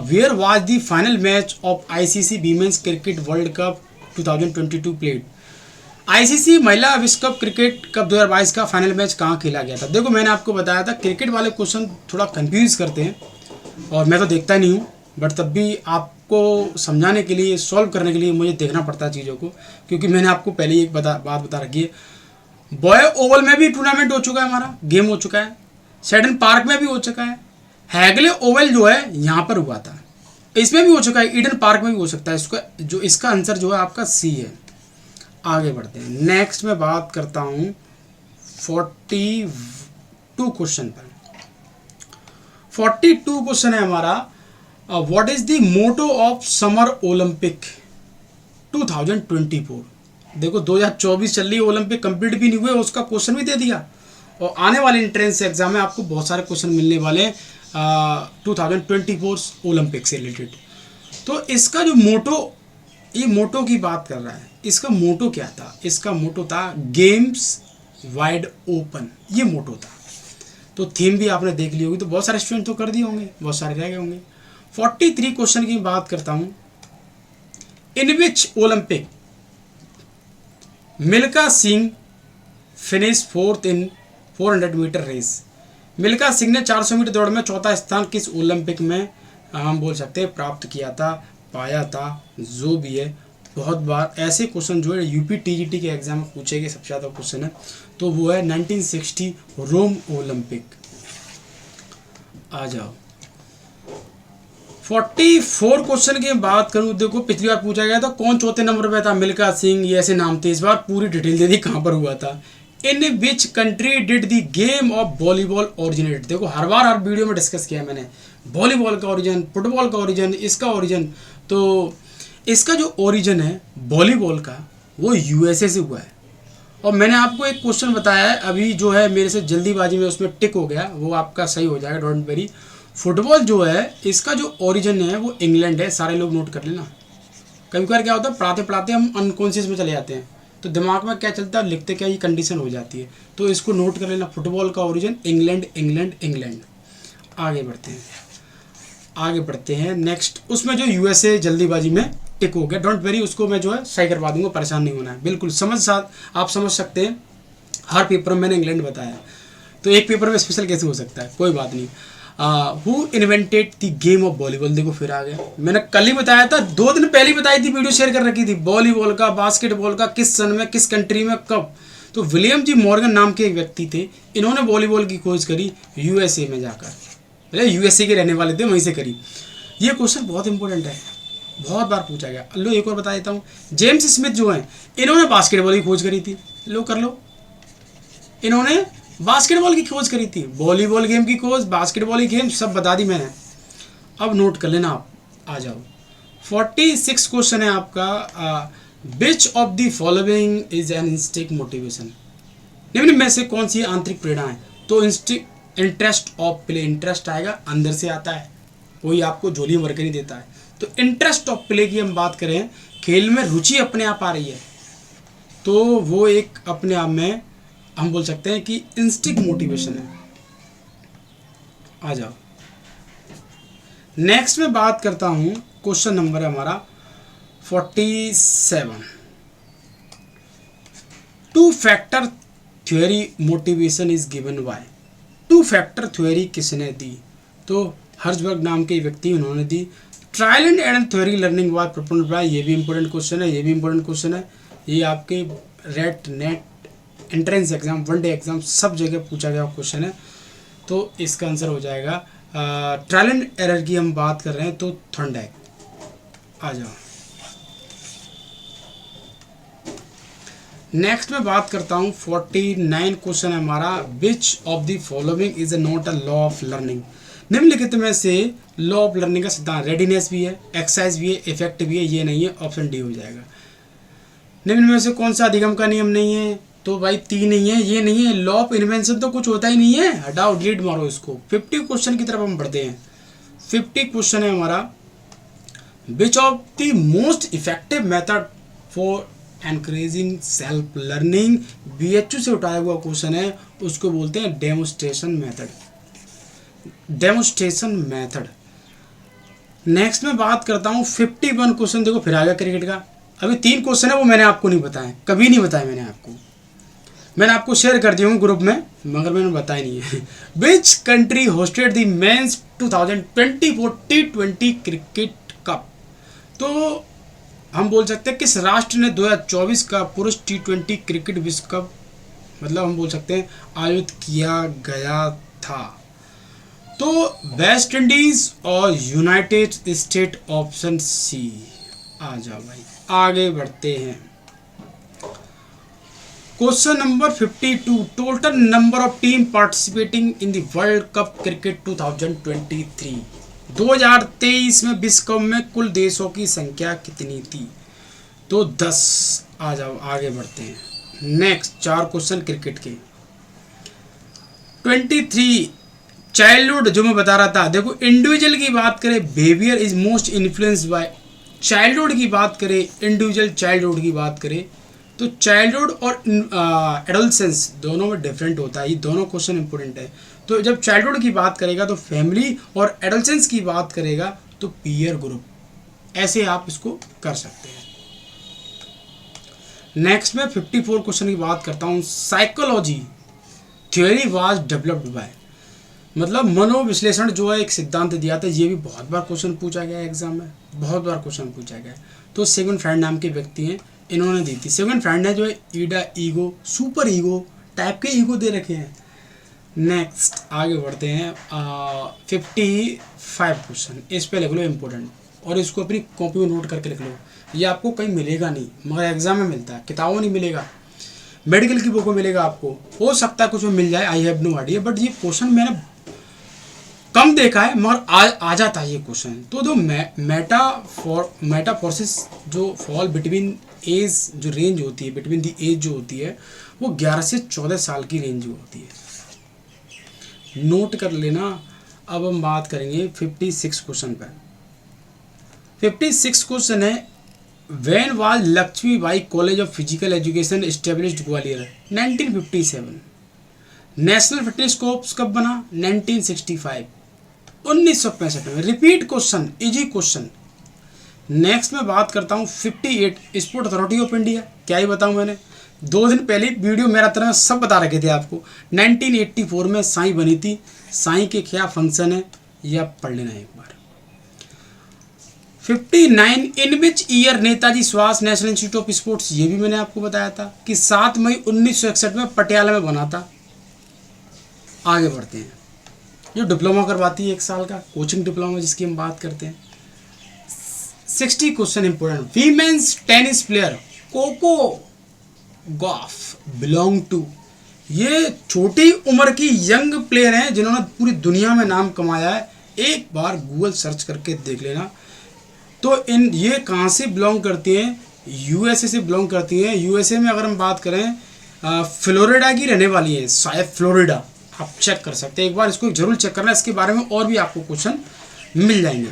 [SPEAKER 1] where was the final match of ICC women's cricket world cup 2022 played. ICC महिला विश्व कप क्रिकेट कप 2022 का फाइनल मैच कहाँ खेला गया था। देखो मैंने आपको बताया था क्रिकेट वाले क्वेश्चन थोड़ा कंफ्यूज करते हैं, और मैं तो देखता नहीं हूँ, बट तब भी आपको समझाने के लिए, सॉल्व करने के लिए मुझे देखना पड़ता है चीज़ों को, क्योंकि मैंने आपको पहले ही एक बात बता रखी है। बॉय ओवल में भी टूर्नामेंट हो चुका है, हमारा गेम हो चुका है, सेडन पार्क में भी हो चुका है, हैगले ओवल जो है यहाँ पर हुआ था, इसमें भी हो चुका है, ईडन पार्क में भी हो सकता है। इसका आंसर जो है आपका सी है। आगे बढ़ते हैं। नेक्स्ट में बात करता हूँ 42 क्वेश्चन पर। 42 क्वेश्चन है हमारा, what is the motto of summer Olympic 2024। देखो 2024 चल रही है, ओलंपिक कंप्लीट भी नहीं हुए, उसका क्वेश्चन भी दे दिया, और आने वाले एंट्रेंस एग्जाम में आपको बहुत सारे क्वेश्चन मिलने वाले हैं 2024 ओलंपिक से रिलेटेड। तो इसका जो मोटो, ये मोटो की बात कर रहा है, इसका मोटो क्या था, इसका मोटो था गेम्स वाइड ओपन, ये मोटो था। तो थीम भी आपने देख ली होगी, तो बहुत सारे स्टूडेंट तो कर दिए होंगे, बहुत सारे रह गए होंगे। 43 क्वेश्चन की बात करता हूं, in which Olympic Milkha Singh finish 4th in 400 metre race. Milkha Singh ने 400 मीटर दौड़ में 4था स्थान किस ओलंपिक में हम बोल सकते हैं प्राप्त किया था, पाया था, जो भी है। बहुत बार ऐसे क्वेश्चन जो है यूपी टीजीटी के एग्जाम में पूछे गए, सबसे ज़्यादा क्वेश्चन है, तो वो है 1960 रोम ओलंपिक। आ जाओ 44 क्वेश्चन की बात करूं, देखो पिछली बार पूछा गया था कौन चौथे नंबर पे था, मिल्खा सिंह, ये ऐसे नाम थे। इस बार पूरी डिटेल दे दी कहाँ पर हुआ था। In which country did the game of volleyball originate. देखो हर बार हर वीडियो में डिस्कस किया मैंने, वॉलीबॉल का ओरिजिन, फुटबॉल का ओरिजिन, इसका ओरिजिन। तो इसका जो ओरिजिन है वॉलीबॉल का वो यूएसए से हुआ है। और मैंने आपको एक क्वेश्चन बताया है अभी जो है मेरे से जल्दीबाजी में उसमें टिक हो गया, वो आपका सही हो जाएगा, डोंट वेरी। फुटबॉल जो है इसका जो ओरिजिन है वो इंग्लैंड है, सारे लोग नोट कर लेना। कभी कभार क्या होता है पढ़ाते पढ़ाते हम अनकॉन्शियस में चले जाते हैं, तो दिमाग में क्या चलता है लिखते क्या ये कंडीशन हो जाती है, तो इसको नोट कर लेना। फुटबॉल का ओरिजिन इंग्लैंड इंग्लैंड इंग्लैंड। आगे बढ़ते हैं नेक्स्ट। उसमें जो यूएसए जल्दीबाजी में टिक हो गया, डोंट वेरी, उसको मैं जो है सही करवा दूंगा, परेशान नहीं होना है, बिल्कुल आप समझ सकते हैं। हर पेपर में मैंने इंग्लैंड बताया, तो एक पेपर में स्पेशल कैसे हो सकता है, कोई बात नहीं। Who invented the game of volleyball, देखो फिर आ गया, मैंने कल ही बताया था, 2 दिन पहले ही बताई थी, वीडियो शेयर कर रखी थी, वॉलीबॉल का बास्केटबॉल का किस सन में किस कंट्री में कब। तो विलियम जी मॉर्गन नाम के एक व्यक्ति थे, इन्होंने वॉलीबॉल की खोज करी यूएसए में जाकर, यूएसए के रहने वाले थे, वहीं से करी। ये क्वेश्चन बहुत इंपॉर्टेंट है, बहुत बार पूछा गया। लो एक और बता देता हूँ, जेम्स स्मिथ जो हैं इन्होंने बास्केटबॉल की खोज करी थी, लो कर लो, इन्होंने बास्केटबॉल की खोज करी थी, वॉलीबॉल गेम की खोज, बास्केटबॉल की गेम सब बता दी मैंने। अब नोट कर लेना आप, आ जाओ। 46 क्वेश्चन है आपका। विच of the following is an instinct motivation, निम्न में से कौन सी आंतरिक प्रेरणा है। तो इंटरेस्ट ऑफ प्ले, इंटरेस्ट आएगा अंदर से आता है, कोई आपको झोली भर के नहीं देता है। तो इंटरेस्ट ऑफ प्ले की हम बात करें, खेल में रुचि अपने आप आ रही है, तो वो एक अपने आप में हम बोल सकते हैं कि इंस्टिंक्ट मोटिवेशन है। आ जाओ नेक्स्ट में बात करता हूं, क्वेश्चन नंबर है हमारा 47। 2 factor theory motivation is given by, 2 factor theory किसने दी। तो हर्जबर्ग नाम के व्यक्ति उन्होंने दी। Trial and error theory learning was proposed by, ये भी इंपॉर्टेंट क्वेश्चन है, ये भी इंपॉर्टेंट क्वेश्चन है, ये आपके rate net entrance exam, one day exam सब जगह पूछा गया क्वेश्चन है। तो इसका आंसर हो जाएगा ट्रायल एंड एरर की हम बात कर रहे हैं तो थॉर्नडाइक। आ जाओ नेक्स्ट में बात करता हूँ 49 क्वेश्चन है हमारा। विच of the following is not a law of learning, निम्नलिखित में से लॉ ऑफ लर्निंग का सिद्धांत, रेडीनेस भी है, एक्सरसाइज भी है, इफेक्ट भी है, ये नहीं है, ऑप्शन डी हो जाएगा। निम्न में से कौन सा अधिगम का नियम नहीं है, तो भाई 3 नहीं है, ये नहीं है। लॉ ऑफ इन्वेंशन तो कुछ होता ही नहीं है, हटाओ डिलीट मारो इसको। 50 क्वेश्चन की तरफ हम बढ़ते हैं। 50 क्वेश्चन है हमारा। विच of the most effective method for encouraging self learning, BHU से उठाया हुआ क्वेश्चन है, उसको बोलते हैं demonstration method, demonstration method. Next में बात करता हूँ 51 क्वेश्चन, देखो फिर आ गया क्रिकेट का। अभी 3 क्वेश्चन है वो मैंने आपको नहीं बताया, कभी नहीं बताया मैंने आपको शेयर कर दिया हूँ ग्रुप में, मगर मैंने बताया नहीं है। Which country hosted the men's 2024 T20 cricket cup, तो हम बोल सकते हैं किस राष्ट्र ने 2024 का पुरुष T20 क्रिकेट विश्व कप, मतलब हम बोल सकते हैं आयोजित किया गया था। तो वेस्ट इंडीज और यूनाइटेड स्टेट, ऑप्शन सी। आ जाओ भाई आगे बढ़ते हैं। Question number 52। Total number of team participating in the world cup cricket 2023, 2023 में विश्व कप में कुल देशों की संख्या कितनी थी, तो 10। आ जाओ आगे बढ़ते हैं। नेक्स्ट 4 क्वेश्चन क्रिकेट के। 23 चाइल्डहुड, जो मैं बता रहा था, देखो इंडिविजुअल की बात करें behaviour is most influenced by, childhood की बात करें, इंडिविजुअल चाइल्डहुड की बात करें, तो चाइल्डहुड और एडोलसेंस दोनों में डिफरेंट होता है, ये दोनों क्वेश्चन इंपॉर्टेंट है। तो जब चाइल्डहुड की बात करेगा तो फैमिली, और एडोलसेंस की बात करेगा तो पीयर ग्रुप, ऐसे आप इसको कर सकते हैं। नेक्स्ट में 54 क्वेश्चन की बात करता हूँ। Psychology theory was developed by, मतलब मनोविश्लेषण जो है एक सिद्धांत दिया था, ये भी बहुत बार क्वेश्चन पूछा गया है एग्जाम में, बहुत बार क्वेश्चन पूछा गया है। तो सिगमंड फ्रायड नाम के व्यक्ति हैं, इन्होंने दी थी। सिगमंड फ्रायड ने जो है ईडा ईगो, सुपर ईगो टाइप के ईगो दे रखे हैं। नेक्स्ट आगे बढ़ते हैं। 55 क्वेश्चन, इस पे लिख लो इम्पोर्टेंट, और इसको अपनी कॉपी में नोट करके लिख लो। ये आपको कहीं मिलेगा नहीं, मगर एग्जाम में मिलता है, किताबों नहीं मिलेगा, मेडिकल की बुक में मिलेगा आपको, हो सकता है कुछ में मिल जाए, I have no idea, but ये क्वेश्चन मैंने कम देखा है मगर आ जाता है ये क्वेश्चन। तो जो मेटाफोर्सिस जो फॉल बिटवीन एज जो रेंज होती है, बिटवीन दी एज जो होती है वो 11 से 14 साल की रेंज होती है, नोट कर लेना। अब हम बात करेंगे 56 क्वेश्चन पर। 56 क्वेश्चन है, when was Lakshmi Bai college of physical education established Gwalior? 1957। National fitness course कब बना? 1965, 1965 में। Repeat question, easy question. Next में बात करता हूँ 58 स्पोर्ट अथॉरिटी ऑफ इंडिया। क्या ही बताऊँ, मैंने 2 दिन पहले वीडियो मेरा तरह सब बता रखे थे आपको। 1984 में साई बनी थी। साई के क्या फंक्शन है यह पढ़ लेना एक बार। 59 in which year Netaji Subhash national institute of sports? ये भी मैंने आपको बताया था कि 7 मई 1961 में पटियाला में बना था। आगे बढ़ते हैं। जो डिप्लोमा करवाती है 1 साल का कोचिंग डिप्लोमा जिसकी हम बात करते हैं। 60 question important. Women's tennis player Coco Gauff belong to? ये छोटी उम्र की यंग प्लेयर हैं जिन्होंने पूरी दुनिया में नाम कमाया है। एक बार गूगल सर्च करके देख लेना। तो ये कहाँ से बिलोंग करती हैं? यूएसए से बिलोंग करती हैं। यूएसए में अगर हम बात करें फ्लोरिडा की रहने वाली है, शायद फ्लोरिडा। आप चेक कर सकते हैं, एक बार इसको जरूर चेक करना। इसके बारे में और भी आपको क्वेश्चन मिल जाएंगे।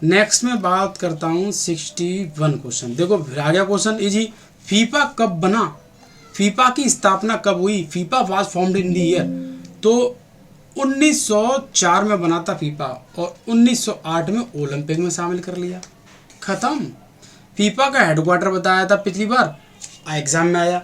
[SPEAKER 1] नेक्स्ट में बात करता हूँ 61 क्वेश्चन। देखो फिर आ गया क्वेश्चन इजी। फीफा कब बना? फीफा की स्थापना कब हुई? FIFA was formed in the year. तो 1904 में बना था फीफा और 1908 में ओलंपिक में शामिल कर लिया। खत्म। फीफा का हेडक्वार्टर बताया था पिछली बार, एग्जाम में आया।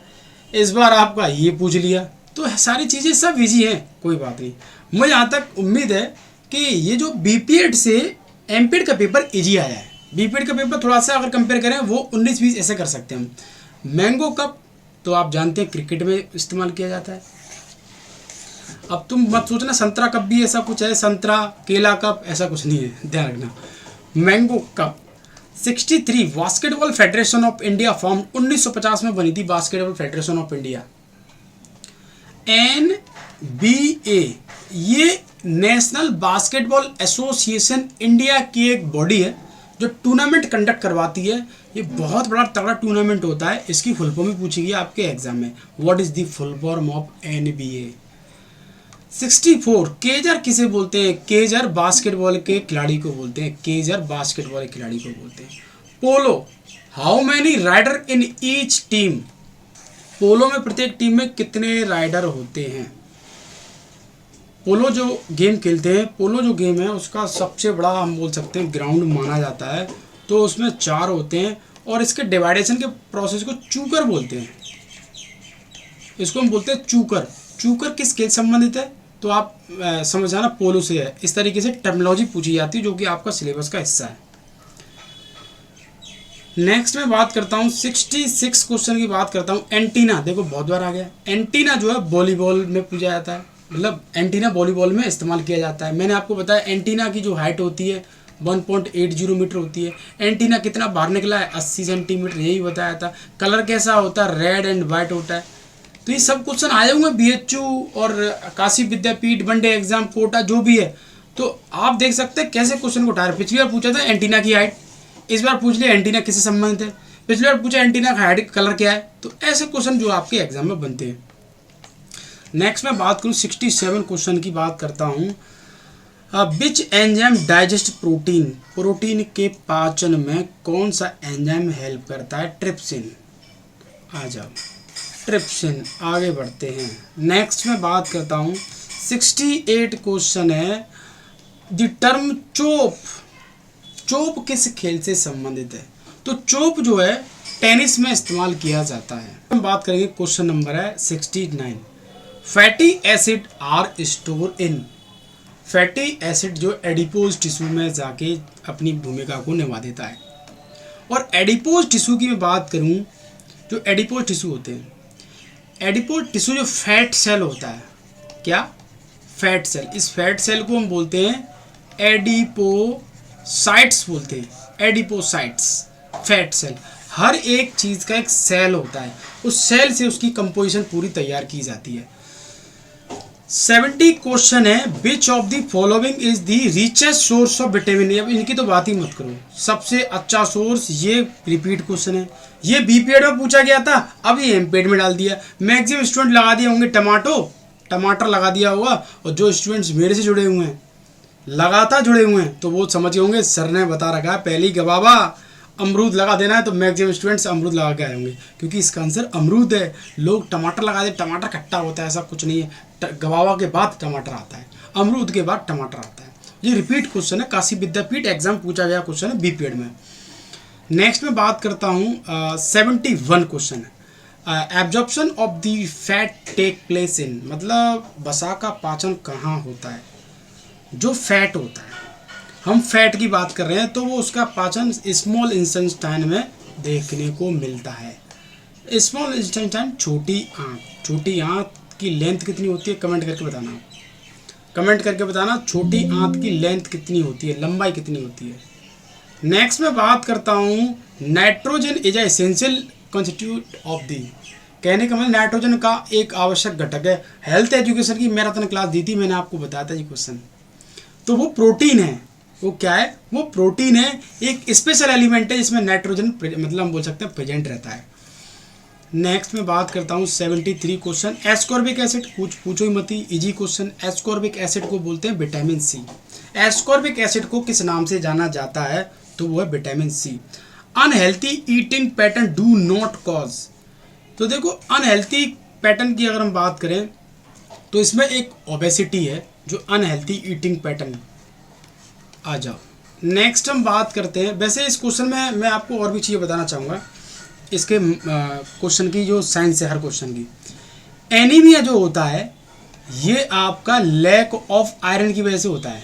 [SPEAKER 1] इस बार आपका ये पूछ लिया। तो सारी चीज़ें सब इजी हैं, कोई बात नहीं। मुझे यहाँ तक उम्मीद है कि ये जो बीपीएड से एमपीएड का पेपर इजी आया है। बीपीएड का पेपर थोड़ा सा अगर कंपेयर करें वो 19-20 ऐसे कर सकते हैं हम। मैंगो कप तो आप जानते हैं क्रिकेट में इस्तेमाल किया जाता है। अब तुम मत सोचना संतरा कप भी ऐसा कुछ है, संतरा केला कप ऐसा कुछ नहीं है, ध्यान रखना। Mango cup. 63 basketball federation of India form 1950 में बनी थी, basketball federation of India. NBA ये नेशनल बास्केटबॉल एसोसिएशन इंडिया की एक बॉडी है जो टूर्नामेंट कंडक्ट करवाती है। ये बहुत बड़ा तगड़ा टूर्नामेंट होता है। इसकी फुल फॉर्म भी पूछी गई आपके एग्जाम में, what is the full form of NBA? 64 Kjær किसे बोलते हैं? केजर बास्केटबॉल के खिलाड़ी को बोलते हैं। केजर बास्केटबॉल के खिलाड़ी को बोलते हैं। Polo, how many rider in each team? Polo में प्रत्येक टीम में कितने राइडर होते हैं? पोलो जो गेम खेलते हैं, पोलो जो गेम है उसका सबसे बड़ा हम बोल सकते हैं ग्राउंड माना जाता है। तो उसमें 4 होते हैं और इसके डिवाइडेशन के प्रोसेस को चूकर बोलते हैं। इसको हम बोलते हैं चूकर। चूकर किस खेल संबंधित है? तो आप समझ जाना पोलो से है। इस तरीके से टर्मिनोलॉजी पूछी जाती है जो कि आपका सिलेबस का हिस्सा है। नेक्स्ट में बात करता हूँ 66 क्वेश्चन की बात करता हूँ। एंटीना, देखो बहुत बार आ गया। एंटीना जो है वॉलीबॉल में पूछा जाता है, मतलब एंटीना वॉलीबॉल में इस्तेमाल किया जाता है। मैंने आपको बताया एंटीना की जो हाइट होती है 1.80 मीटर होती है। एंटीना कितना बाहर निकला है? 80 सेंटीमीटर, यही बताया था। कलर कैसा होता है? रेड एंड वाइट होता है। तो ये सब क्वेश्चन आए हुए हैं BHU और काशी विद्यापीठ, वनडे एग्जाम, कोटा जो भी है। तो आप देख सकते हैं कैसे क्वेश्चन को उठा रहे। पिछली बार पूछा था एंटीना की हाइट, इस बार पूछ लिया एंटीना किससे संबंधित है। पिछली बार पूछा एंटीना का हाइट कलर क्या है। तो ऐसे क्वेश्चन जो आपके एग्जाम में बनते हैं। नेक्स्ट मैं बात करूँ 67 क्वेश्चन की बात करता हूँ। Which enzyme digest protein? Protein के पाचन में कौन सा एंजाइम हेल्प करता है? ट्रिप्सिन। आ जाओ, ट्रिप्सिन। आगे बढ़ते हैं। नेक्स्ट में बात करता हूँ 68 क्वेश्चन है। द टर्म चोप, चोप किस खेल से संबंधित है? तो चोप जो है टेनिस में इस्तेमाल किया जाता है। हम बात करेंगे क्वेश्चन नंबर है 69। Fatty acid are store in? Fatty acid जो एडिपोज टिश्यू में जाके अपनी भूमिका को निभा देता है। और एडिपोज टिश्यू की मैं बात करूं, जो एडिपोज टिश्यू होते हैं, एडिपोज टिश्यू जो फैट सेल होता है, क्या? Fat cell. इस फैट सेल को हम बोलते हैं एडिपोसाइट्स बोलते हैं। Adipocytes, fat cell. हर एक चीज़ का एक सेल होता है, उस सेल से उसकी कंपोजिशन पूरी तैयार की जाती है। 70 क्वेश्चन है, विच of the following is the richest source of vitamin A. अब इनकी तो बात ही मत करो, सबसे अच्छा सोर्स, ये रिपीट क्वेश्चन है, ये बीपीएड में पूछा गया था, अब ये एमपीएड में डाल दिया। मैक्सिमम स्टूडेंट लगा दिए होंगे टमाटर लगा दिया होगा, और जो स्टूडेंट्स मेरे से जुड़े हुए हैं, लगातार जुड़े हुए हैं, तो वो समझ गए होंगे सर ने बता रखा है पहले ही गवाबा अमरूद लगा देना है, तो मैक्सिमम स्टूडेंट्स अमरूद लगा के आए होंगे, क्योंकि इसका आंसर अमरूद है। लोग टमाटर लगा दे, टमाटर खट्टा होता है, ऐसा कुछ नहीं है। गवावा के बाद टमाटर आता है, अमरूद के बाद टमाटर आता है। ये रिपीट क्वेश्चन है, काशी विद्यापीठ एग्जाम पूछा गया क्वेश्चन है बीपीएड में। नेक्स्ट में बात करता हूँ 71 क्वेश्चन है, absorption of the fat take place in, मतलब वसा का पाचन कहाँ होता है। जो फैट होता है, हम फैट की बात कर रहे हैं, तो वो उसका पाचन स्मॉल इंटेस्टाइन में देखने को मिलता है। स्मॉल इंटेस्टाइन, छोटी आंत की लेंथ कितनी होती है, कमेंट करके बताना। छोटी आंत की लेंथ कितनी होती है, लंबाई कितनी होती है। नेक्स्ट में बात करता हूँ, nitrogen is essential constitute of the, कहने का मतलब नाइट्रोजन का एक आवश्यक घटक है। हेल्थ एजुकेशन की मैराथन क्लास दी थी मैंने, आपको बताया था ये क्वेश्चन। तो वो प्रोटीन है, वो क्या है, वो प्रोटीन है, एक स्पेशल एलिमेंट है जिसमें नाइट्रोजन मतलब हम बोल सकते हैं प्रेजेंट रहता है। नेक्स्ट में बात करता हूँ 73 क्वेश्चन, एस्कॉर्बिक एसिड, कुछ पूछो ही मत ही, इजी क्वेश्चन। एस्कॉर्बिक एसिड को बोलते हैं विटामिन सी। एस्कॉर्बिक एसिड को किस नाम से जाना जाता है, तो वो है vitamin C. Unhealthy eating pattern do not cause, तो देखो अनहेल्थी पैटर्न की अगर हम बात करें तो इसमें एक ओबेसिटी है, जो अनहेल्थी ईटिंग पैटर्न। आ जाओ नेक्स्ट हम बात करते हैं। वैसे इस क्वेश्चन में मैं आपको और भी चीज़ें बताना चाहूँगा, इसके क्वेश्चन की जो साइंस है हर क्वेश्चन की। एनीमिया जो होता है ये आपका लैक ऑफ आयरन की वजह से होता है,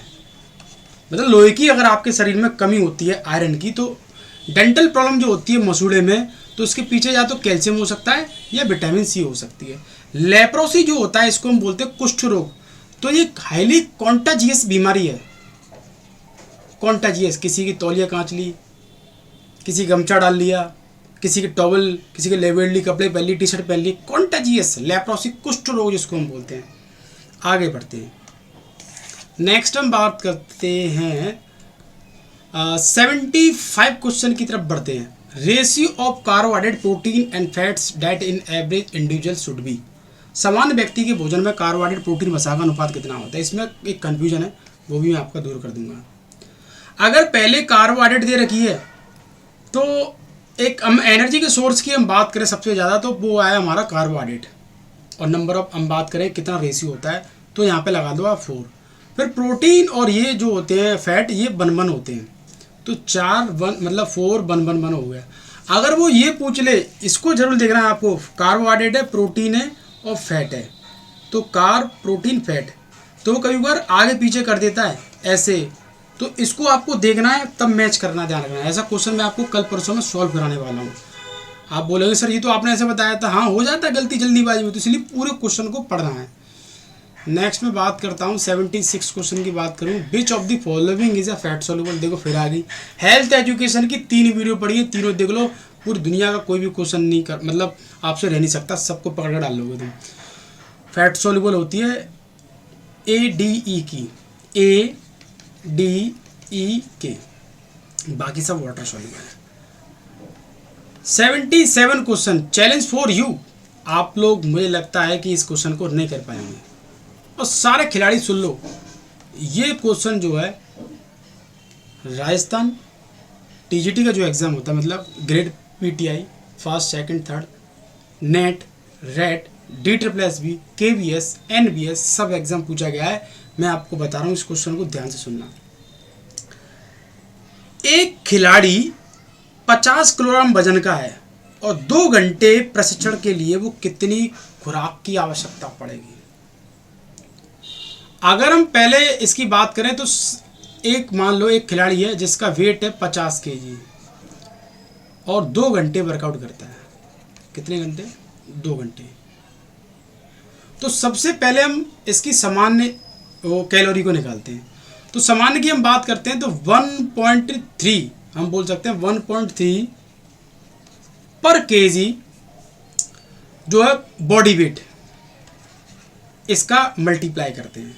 [SPEAKER 1] मतलब लोहे की अगर आपके शरीर में कमी होती है आयरन की, तो डेंटल प्रॉब्लम जो होती है मसूड़े में, तो इसके पीछे या तो कैल्शियम हो सकता है या विटामिन सी हो सकती है। लेप्रोसी जो होता है इसको हम बोलते हैं कुष्ठ रोग, तो ये हाईली कॉन्टाजियस बीमारी है। कॉन्टाजियस, किसी की तौलिया कांच ली, किसी गमछा डाल लिया, किसी के टॉवल, किसी के लेवेडली कपड़े पहन ली, टी शर्ट पहन ली, कॉन्टाजियस लेप्रोसी कुष्ठ रोग जिसको हम बोलते हैं। आगे बढ़ते हैं, नेक्स्ट हम बात करते हैं 75 क्वेश्चन की तरफ बढ़ते हैं। Ratio of carbohydrate, protein and fats diet in average individual should be, सामान्य व्यक्ति के भोजन में कार्बोहाइड्रेट, प्रोटीन, वसा का अनुपात कितना होता है। इसमें एक कंफ्यूजन है, वो भी मैं आपका दूर कर दूंगा। अगर पहले कार्बोहाइड्रेट दे रखी है, तो एक हम एनर्जी के सोर्स की हम बात करें सबसे ज़्यादा, तो वो आया हमारा कार्बोहाइड्रेट, और नंबर ऑफ हम बात करें कितना रेशियो होता है, तो यहाँ पे लगा दो आप 4। फिर प्रोटीन और ये जो होते हैं फैट, ये 1-1 होते हैं, तो 4-1 मतलब 4-1-1 हो गया। अगर वो ये पूछ ले, इसको जरूर देखना है आपको, कार्बोहाइड्रेट है, प्रोटीन है और फैट है, तो कार्ब, प्रोटीन, फैट, तो वो कभी बार आगे पीछे कर देता है ऐसे, तो इसको आपको देखना है, तब मैच करना, ध्यान रखना है। ऐसा क्वेश्चन मैं आपको कल परसों में सॉल्व कराने वाला हूँ। आप बोलेंगे सर ये तो आपने ऐसे बताया था, हाँ हो जाता है गलती जल्दीबाजी में, तो इसलिए पूरे क्वेश्चन को पढ़ना है। नेक्स्ट में बात करता हूँ 76 क्वेश्चन की बात करूँ, विच of the following is a fat soluble. देखो फिर आ गई, हेल्थ एजुकेशन की 3 वीडियो पढ़िए, तीनों देख लो, पूरी दुनिया का कोई भी क्वेश्चन नहीं कर मतलब आपसे रह नहीं सकता, सबको पकड़ कर डाल लोगे तुम। फैट सोल्यूबल होती है ADE की, ADE, बाकी सब वाटर सोल्यूबल है। 77 क्वेश्चन, चैलेंज फॉर यू। आप लोग मुझे लगता है कि इस क्वेश्चन को नहीं कर पाएंगे, और सारे खिलाड़ी सुन लो, ये क्वेश्चन जो है राजस्थान TGT का जो एग्ज़ाम होता है, मतलब grade PTI first, second, third, net, rate, DSSB, KVS, NBS सब एग्ज़ाम पूछा गया है। मैं आपको बता रहा हूँ, इस क्वेश्चन को ध्यान से सुनना। एक खिलाड़ी 50 किलोग्राम वजन का है और 2 घंटे प्रशिक्षण के लिए वो कितनी खुराक की आवश्यकता पड़ेगी। अगर हम पहले इसकी बात करें तो एक मान लो एक खिलाड़ी है जिसका वेट है 50 kg और 2 घंटे वर्कआउट करता है। कितने घंटे? 2 घंटे। तो सबसे पहले हम इसकी सामान्य वो कैलोरी को निकालते हैं। तो सामान्य की हम बात करते हैं तो 1.3 हम बोल सकते हैं 1.3 पर केजी जो है बॉडी वेट इसका मल्टीप्लाई करते हैं।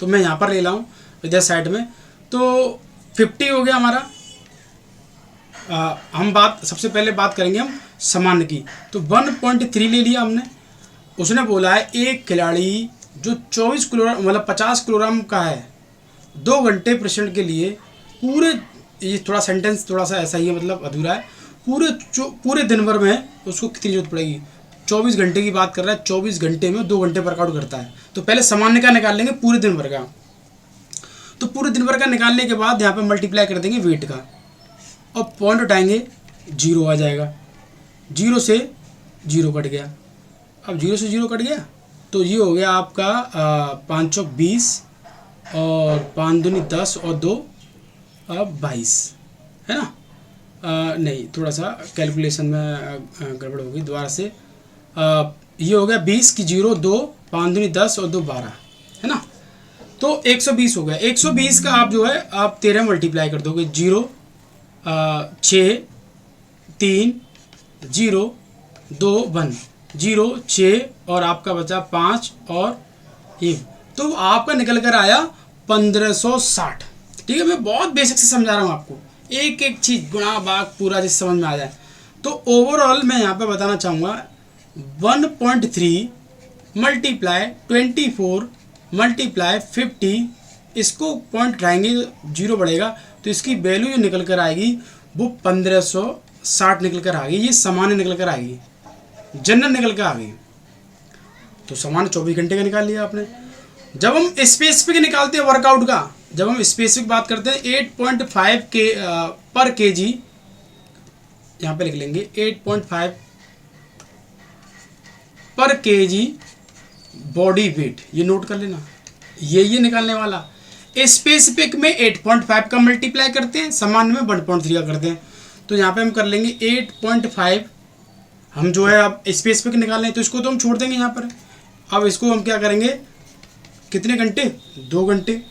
[SPEAKER 1] तो मैं यहाँ पर ले लाऊँ इधर साइड में, तो 50 हो गया हमारा। हम सबसे पहले बात करेंगे हम सामान्य की। तो 1.3 ले लिया हमने। उसने बोला है एक खिलाड़ी जो 24 किलोग्राम मतलब 50 किलोग्राम का है 2 घंटे प्रशिक्षण के लिए पूरे, ये थोड़ा सेंटेंस थोड़ा सा ऐसा ही है, मतलब अधूरा है। पूरे दिन भर में उसको कितनी जरूरत पड़ेगी? 24 घंटे की बात कर रहा है, 24 घंटे में 2 घंटे वर्कआउट करता है। तो पहले सामान्य का निकाल लेंगे पूरे दिन भर का। तो पूरे दिन भर का निकालने के बाद यहाँ पे मल्टीप्लाई कर देंगे वेट का, और पॉइंट उठाएंगे, 0 आ जाएगा। 0 से 0 कट गया। अब 0 से 0 कट गया तो ये हो गया आपका 520 और 5 दूनी 10 और 2 22, है ना? नहीं, थोड़ा सा कैलकुलेशन में गड़बड़ होगी, दोबारा से। ये हो गया 20 की 0 2 5 दूनी 10 और 2 12, है ना? तो 120 हो गया। 120 का आप जो है आप 13 मल्टीप्लाई कर दोगे। 0 6 3 0 2 1 0 6 और आपका बचा 5 और 1, तो आपका निकल कर आया 1560। ठीक है, मैं बहुत बेसिक से समझा रहा हूँ आपको, एक एक चीज़ गुणा भाग पूरा जिस समझ में आ जाए। तो ओवरऑल मैं यहाँ पे बताना चाहूँगा 1.3 मल्टीप्लाई 24 मल्टीप्लाई 50, इसको पॉइंट रहेंगे 0 बढ़ेगा तो इसकी वैल्यू जो निकल कर आएगी वो 1560 निकल कर आ गई। ये सामान्य निकल कर आएगी, जनरल निकल कर आ गई। तो सामान्य 24 घंटे का निकाल लिया आपने। जब हम स्पेसिफिक निकालते हैं वर्कआउट का, जब हम स्पेसिफिक बात करते हैं 8.5 के पर केजी, यहाँ पे लिख लेंगे 8.5 पर केजी बॉडी वेट, ये नोट कर लेना, ये निकालने वाला। स्पेसिफिक में 8.5 का मल्टीप्लाई करते हैं, सामान्य में 1.3 का करते हैं। तो यहाँ पे हम कर लेंगे 8.5, हम जो है अब स्पेसिफिक निकालने हैं तो इसको तो हम छोड़ देंगे यहाँ पर। अब इसको हम क्या करेंगे, कितने घंटे? 2 घंटे।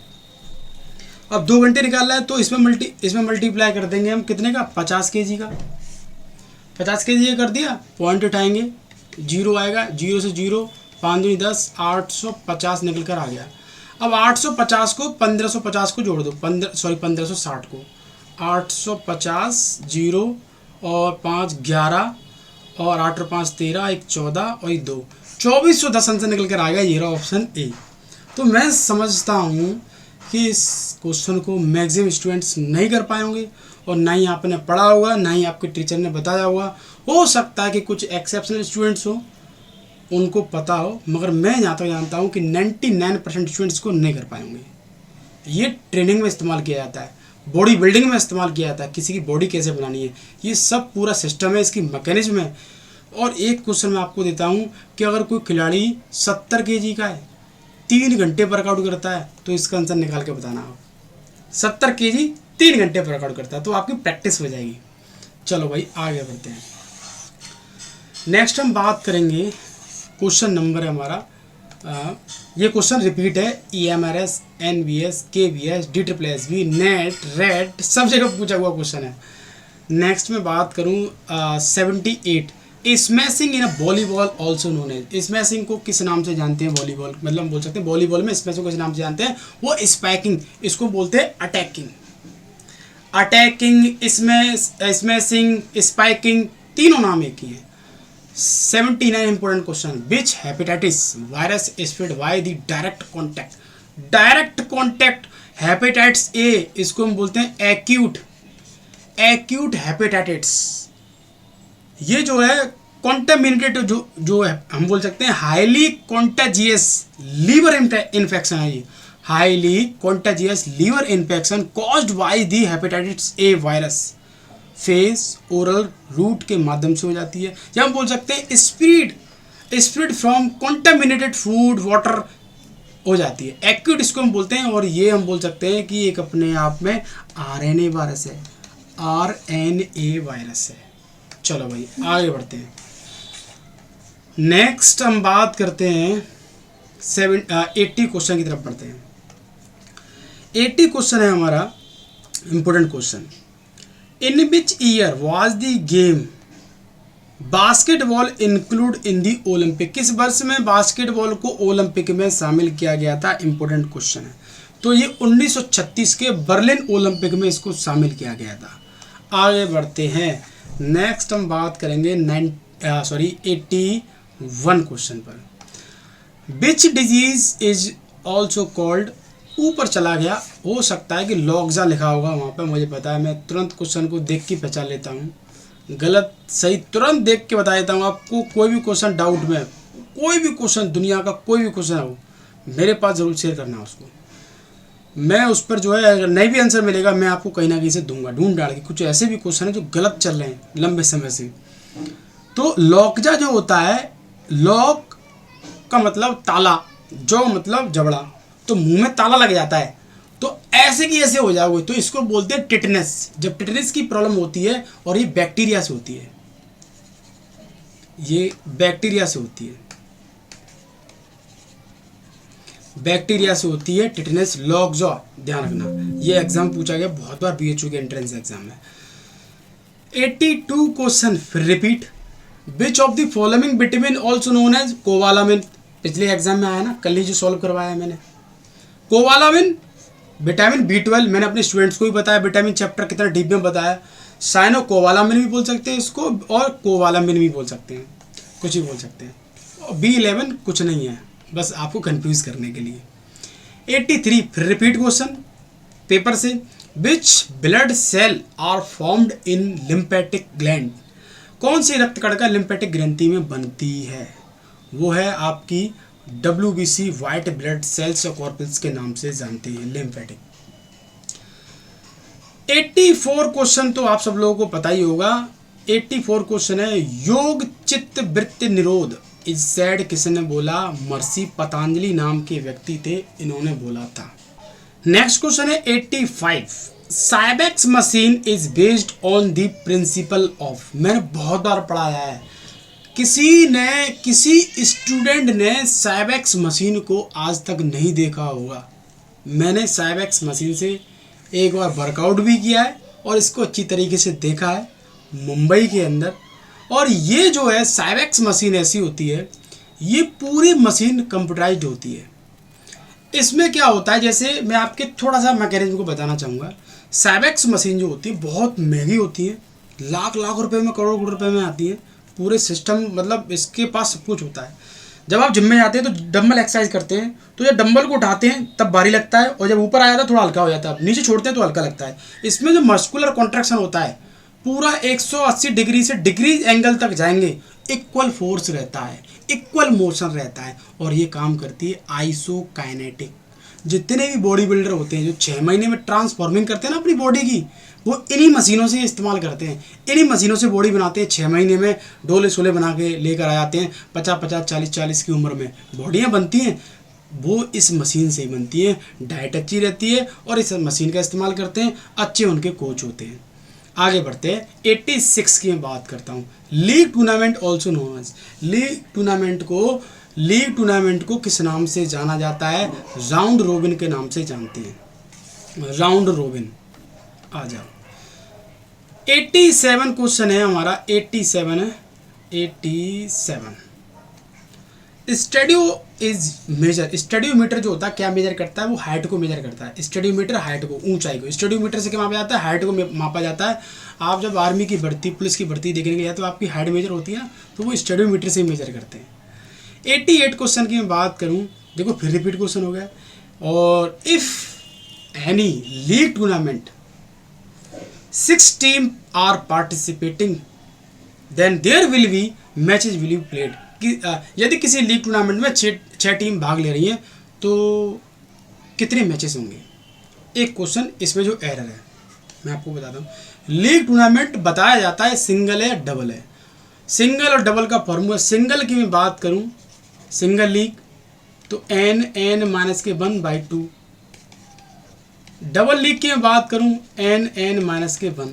[SPEAKER 1] अब 2 घंटे निकालना है तो इसमें मल्टीप्लाई कर देंगे हम कितने का? 50 केजी का। 50 केजी कर दिया, पॉइंट उठाएंगे, 0 आएगा। 0 से 0 5 दूनी 10 850 निकल कर आ गया। अब 850 को 1550 को जोड़ दो, 1560 को 850 0 और 5 11 और 8 और 5 13 1 14 और 1 2 2410 आंसर निकल कर आ गया। ये रहा ऑप्शन ए। तो मैं समझता हूँ कि इस क्वेश्चन को मैक्सिमम स्टूडेंट्स नहीं कर पाए होंगे, और ना ही आपने पढ़ा होगा, ना ही आपके टीचर ने बताया होगा। हो सकता है कि कुछ एक्सेप्शनल स्टूडेंट्स हो उनको पता हो, मगर मैं यहाँ तक जानता हूँ कि 99% स्टूडेंट्स को नहीं कर पाएंगे। ये ट्रेनिंग में इस्तेमाल किया जाता है, बॉडी बिल्डिंग में इस्तेमाल किया जाता है, किसी की बॉडी कैसे बनानी है, ये सब पूरा सिस्टम है, इसकी मैकेनिज्म है। और एक क्वेश्चन मैं आपको देता हूँ कि अगर कोई खिलाड़ी 70 केजी का है, 3 घंटे वर्कआउट करता है, तो इसका आंसर निकाल के बताना आप। 70 केजी 3 घंटे वर्कआउट करता है, तो आपकी प्रैक्टिस हो जाएगी। चलो भाई आगे बढ़ते हैं। नेक्स्ट हम बात करेंगे, क्वेश्चन नंबर है हमारा, ये क्वेश्चन रिपीट है, EMRS NBS KBS DSSB net rate सब जगह पूछा हुआ क्वेश्चन है। नेक्स्ट में बात करूं 78, smashing in a volleyball also known as. Smashing को किस नाम से जानते हैं? वॉलीबॉल, मतलब बोल सकते हैं वॉलीबॉल में स्मैशिंग को किस नाम से जानते हैं? वो स्पाइकिंग, इसको बोलते हैं अटैकिंग। अटैकिंग, स्मैशिंग, स्पाइकिंग, तीनों नाम एक ही है। 79 important question, which hepatitis virus spread by the direct contact? Direct contact hepatitis A, इसको हम बोलते हैं एक्यूट हेपेटाइटिस। ये जो है कॉन्टामिनेटेड जो है हम बोल सकते हैं हाईली कॉन्टेजियस लीवर इन्फेक्शन है। ये highly contagious liver infection caused by the hepatitis A virus फेस ओरल रूट के माध्यम से हो जाती है, या हम बोल सकते हैं spread from contaminated food water हो जाती है। एक्यूट इसको हम बोलते हैं, और ये हम बोल सकते हैं कि एक अपने आप में RNA वायरस है, RNA वायरस है। चलो भाई आगे बढ़ते हैं। नेक्स्ट हम बात करते हैं 80 क्वेश्चन की तरफ बढ़ते हैं। 80 क्वेश्चन है हमारा important question. In which year was the game basketball include in the Olympic, किस वर्ष में बास्केटबॉल को ओलंपिक में शामिल किया गया था? इंपॉर्टेंट क्वेश्चन है। तो ये 1936 के बर्लिन ओलंपिक में इसको शामिल किया गया था। आगे बढ़ते हैं, नेक्स्ट हम बात करेंगे 81 क्वेश्चन पर। Which disease is also called, ऊपर चला गया, हो सकता है कि लॉक्जा लिखा होगा वहाँ पर, मुझे पता है, मैं तुरंत क्वेश्चन को देख के पहचान लेता हूँ, गलत सही तुरंत देख के बता देता हूँ आपको। कोई भी क्वेश्चन डाउट में, कोई भी क्वेश्चन दुनिया का कोई भी क्वेश्चन हो, मेरे पास ज़रूर शेयर करना उसको, मैं उस पर जो है अगर नहीं भी आंसर मिलेगा मैं आपको कहीं ना कहीं से दूंगा, ढूंढ डाल के। कुछ ऐसे भी क्वेश्चन है जो गलत चल रहे हैं लंबे समय से। तो लॉकजा जो होता है, लॉक का मतलब ताला, जो मतलब जबड़ा, तो मुंह में ताला लग जाता है, तो ऐसे की ऐसे हो जाओगे तो इसको बोलते हैं टिटनेस। जब टिटनेस की प्रॉब्लम होती है, और ये बैक्टीरिया से होती है, ये बैक्टीरिया से होती है, बैक्टीरिया से होती है टिटनेस, लॉकजा, ध्यान रखना। ये एग्जाम पूछा गया बहुत बार बीएचयू के एंट्रेंस एग्जाम में। 82 क्वेश्चन फिर repeat. Which of the following vitamin also known as cobalamin, पिछले एग्जाम में आया ना, कल ही जो सॉल्व करवाया है मैंने। कोबालामिन विटामिन B12, मैंने अपने स्टूडेंट्स को भी बताया, विटामिन चैप्टर कितना डीप में बताया। साइनो कोबालामिन भी बोल सकते हैं इसको, और कोबालामिन भी बोल सकते हैं, कुछ भी बोल सकते हैं। B11 कुछ नहीं है, बस आपको कंफ्यूज करने के लिए। 83 फिर रिपीट क्वेश्चन पेपर से। Which blood cell are formed in lymphatic gland, कौन सी रक्त कणिका लिम्फेटिक ग्रंथि में बनती है? वो है आपकी WBC, व्हाइट ब्लड सेल्स कॉर्पल्स के नाम से जानते हैं, लिम्फेटिक। 84 क्वेश्चन तो आप सब लोगों को पता ही होगा। 84 क्वेश्चन है, योग चित्त वृत्ति निरोध इज सेड किसने बोला? मर्सी पतंजलि नाम के व्यक्ति थे, इन्होंने बोला था। नेक्स्ट क्वेश्चन है 85, Cybex machine is based on the principle of, मैंने बहुत बार पढ़ाया है, किसी स्टूडेंट ने साइबेक्स मशीन को आज तक नहीं देखा होगा। मैंने साइबेक्स मशीन से एक बार वर्कआउट भी किया है और इसको अच्छी तरीके से देखा है मुंबई के अंदर। और ये जो है साइबेक्स मशीन ऐसी होती है, ये पूरी मशीन कंप्यूटराइज्ड होती है। इसमें क्या होता है, जैसे मैं आपके थोड़ा सा मैकेनिज्म को बताना चाहूँगा। साइबेक्स मशीन जो होती है बहुत महंगी होती है, लाख लाख रुपए में, करोड़ करोड़ रुपए में आती है। पूरे सिस्टम, मतलब इसके पास सब कुछ होता है। जब आप जिम में जाते हैं तो डंबल एक्सरसाइज करते हैं, तो जब डंबल को उठाते हैं तब भारी लगता है, और जब ऊपर आ जाता है थोड़ा हल्का हो जाता है, नीचे छोड़ते हैं तो हल्का लगता है। इसमें जो मस्कुलर कॉन्ट्रैक्शन होता है पूरा 180 डिग्री से डिग्री एंगल तक जाएंगे, इक्वल फोर्स रहता है, इक्वल मोशन रहता है, और ये काम करती है आइसोकाइनेटिक। जितने भी बॉडी बिल्डर होते हैं जो 6 महीने में ट्रांसफॉर्मिंग करते हैं ना अपनी बॉडी की, वो इन्हीं मशीनों से इस्तेमाल करते हैं, इन्हीं मशीनों से बॉडी बनाते हैं। 6 महीने में डोले शोले बना के लेकर आ जाते हैं, 50-50, 40-40 की उम्र में बॉडियाँ बनती हैं, वो इस मशीन से ही बनती है। डाइट अच्छी रहती है और इस मशीन का इस्तेमाल करते हैं, अच्छे उनके कोच होते हैं। आगे बढ़ते हैं, 86 की मैं बात करता हूँ। League tournament also known as, league tournament को किस नाम से जाना जाता है? राउंड रोबिन के नाम से जानते हैं, राउंड रोबिन। आ जाओ, 87 क्वेश्चन है हमारा, 87 है, 87। स्टेडियो इज मेजर, स्टेडियोमीटर जो होता है क्या मेजर करता है? वो हाइट को मेजर करता है। स्टेडियोमीटर हाइट को, ऊंचाई को, स्टेडियोमीटर से क्या मापा जाता है? हाइट को मापा जाता है। आप जब आर्मी की भर्ती, पुलिस की भर्ती देखने गए तो आपकी हाइट मेजर होती है ना, तो वो स्टेडियोमीटर से मेजर करते हैं। 88 क्वेश्चन की मैं बात करूं, देखो फिर रिपीट क्वेश्चन हो गया। और if any league tournament 6 team are participating then there will be matches will be played. यदि किसी लीग टूर्नामेंट में 6 टीम भाग ले रही हैं तो कितने मैचेस होंगे? एक क्वेश्चन इसमें जो एरर है मैं आपको बताता हूँ। लीग टूर्नामेंट बताया जाता है सिंगल है, डबल है। सिंगल और डबल का फॉर्मूला, सिंगल की मैं बात करूं, सिंगल लीग तो n((-1/2), डबल लीग की मैं बात करूं n((-1).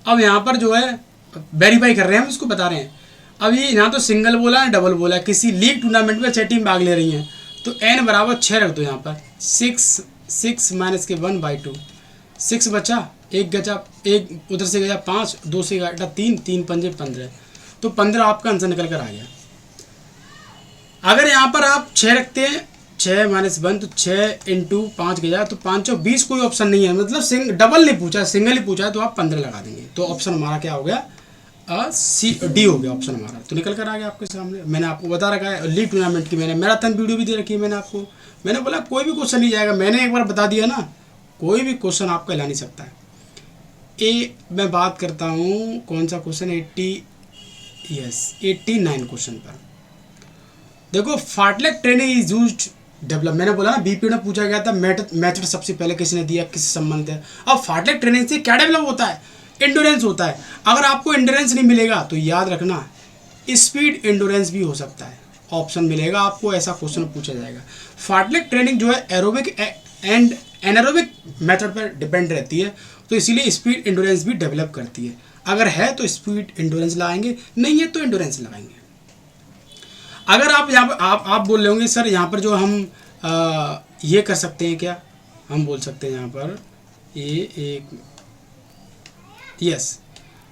[SPEAKER 1] अब यहाँ पर जो है वेरीफाई कर रहे हैं हम, इसको बता रहे हैं। अब ये यहाँ तो सिंगल बोला है, डबल बोला है। किसी लीग टूर्नामेंट में 6 टीम भाग ले रही हैं तो n बराबर 6 रख दो यहाँ पर। 6((-1/2), 6 बचा, एक गजा, एक उधर से गया 5, 2 से घटा 3, 3 पंजे 15, तो 15 आपका आंसर निकल कर आ गया। अगर यहाँ पर आप 6 रखते हैं, 6 - 1 तो 6 इंटू 5 किया तो 5 और 20 कोई ऑप्शन नहीं है, मतलब डबल नहीं पूछा, सिंगल ही पूछा है, तो आप 15 लगा देंगे। तो ऑप्शन हमारा क्या हो गया, डी हो गया ऑप्शन हमारा। तो निकल कर आ गया आपके सामने। मैंने आपको बता रखा है लीग टूर्नामेंट की, मैंने मैराथन वीडियो भी दे रखी है मैंने आपको। मैंने बोला कोई भी क्वेश्चन नहीं जाएगा, मैंने एक बार बता दिया ना, कोई भी क्वेश्चन आपका हिला नहीं सकता है। मैं बात करता हूँ कौन सा क्वेश्चन, 89 क्वेश्चन पर देखो। फार्टलेक ट्रेनिंग इज यूज्ड डेवलप, मैंने बोला ना बीपीएड में पूछा गया था मेथड सबसे पहले किसने दिया, किससे संबंध है। अब फार्टलेक ट्रेनिंग से क्या डेवलप होता है, एंडोरेंस होता है। अगर आपको एंडोरेंस नहीं मिलेगा तो याद रखना स्पीड एंडोरेंस भी हो सकता है, ऑप्शन मिलेगा आपको, ऐसा क्वेश्चन पूछा जाएगा। फार्टलेक ट्रेनिंग जो है एरोबिक एंड एनारोबिक मेथड पर डिपेंड रहती है, तो इसीलिए स्पीड एंडोरेंस भी डेवलप करती है। अगर है तो स्पीड एंडोरेंस लगाएंगे, नहीं है तो एंडोरेंस लगाएंगे। अगर आप यहाँ पर आप बोल रहे होंगे सर यहाँ पर जो हम ये कर सकते हैं क्या, हम बोल सकते हैं यहाँ पर यस,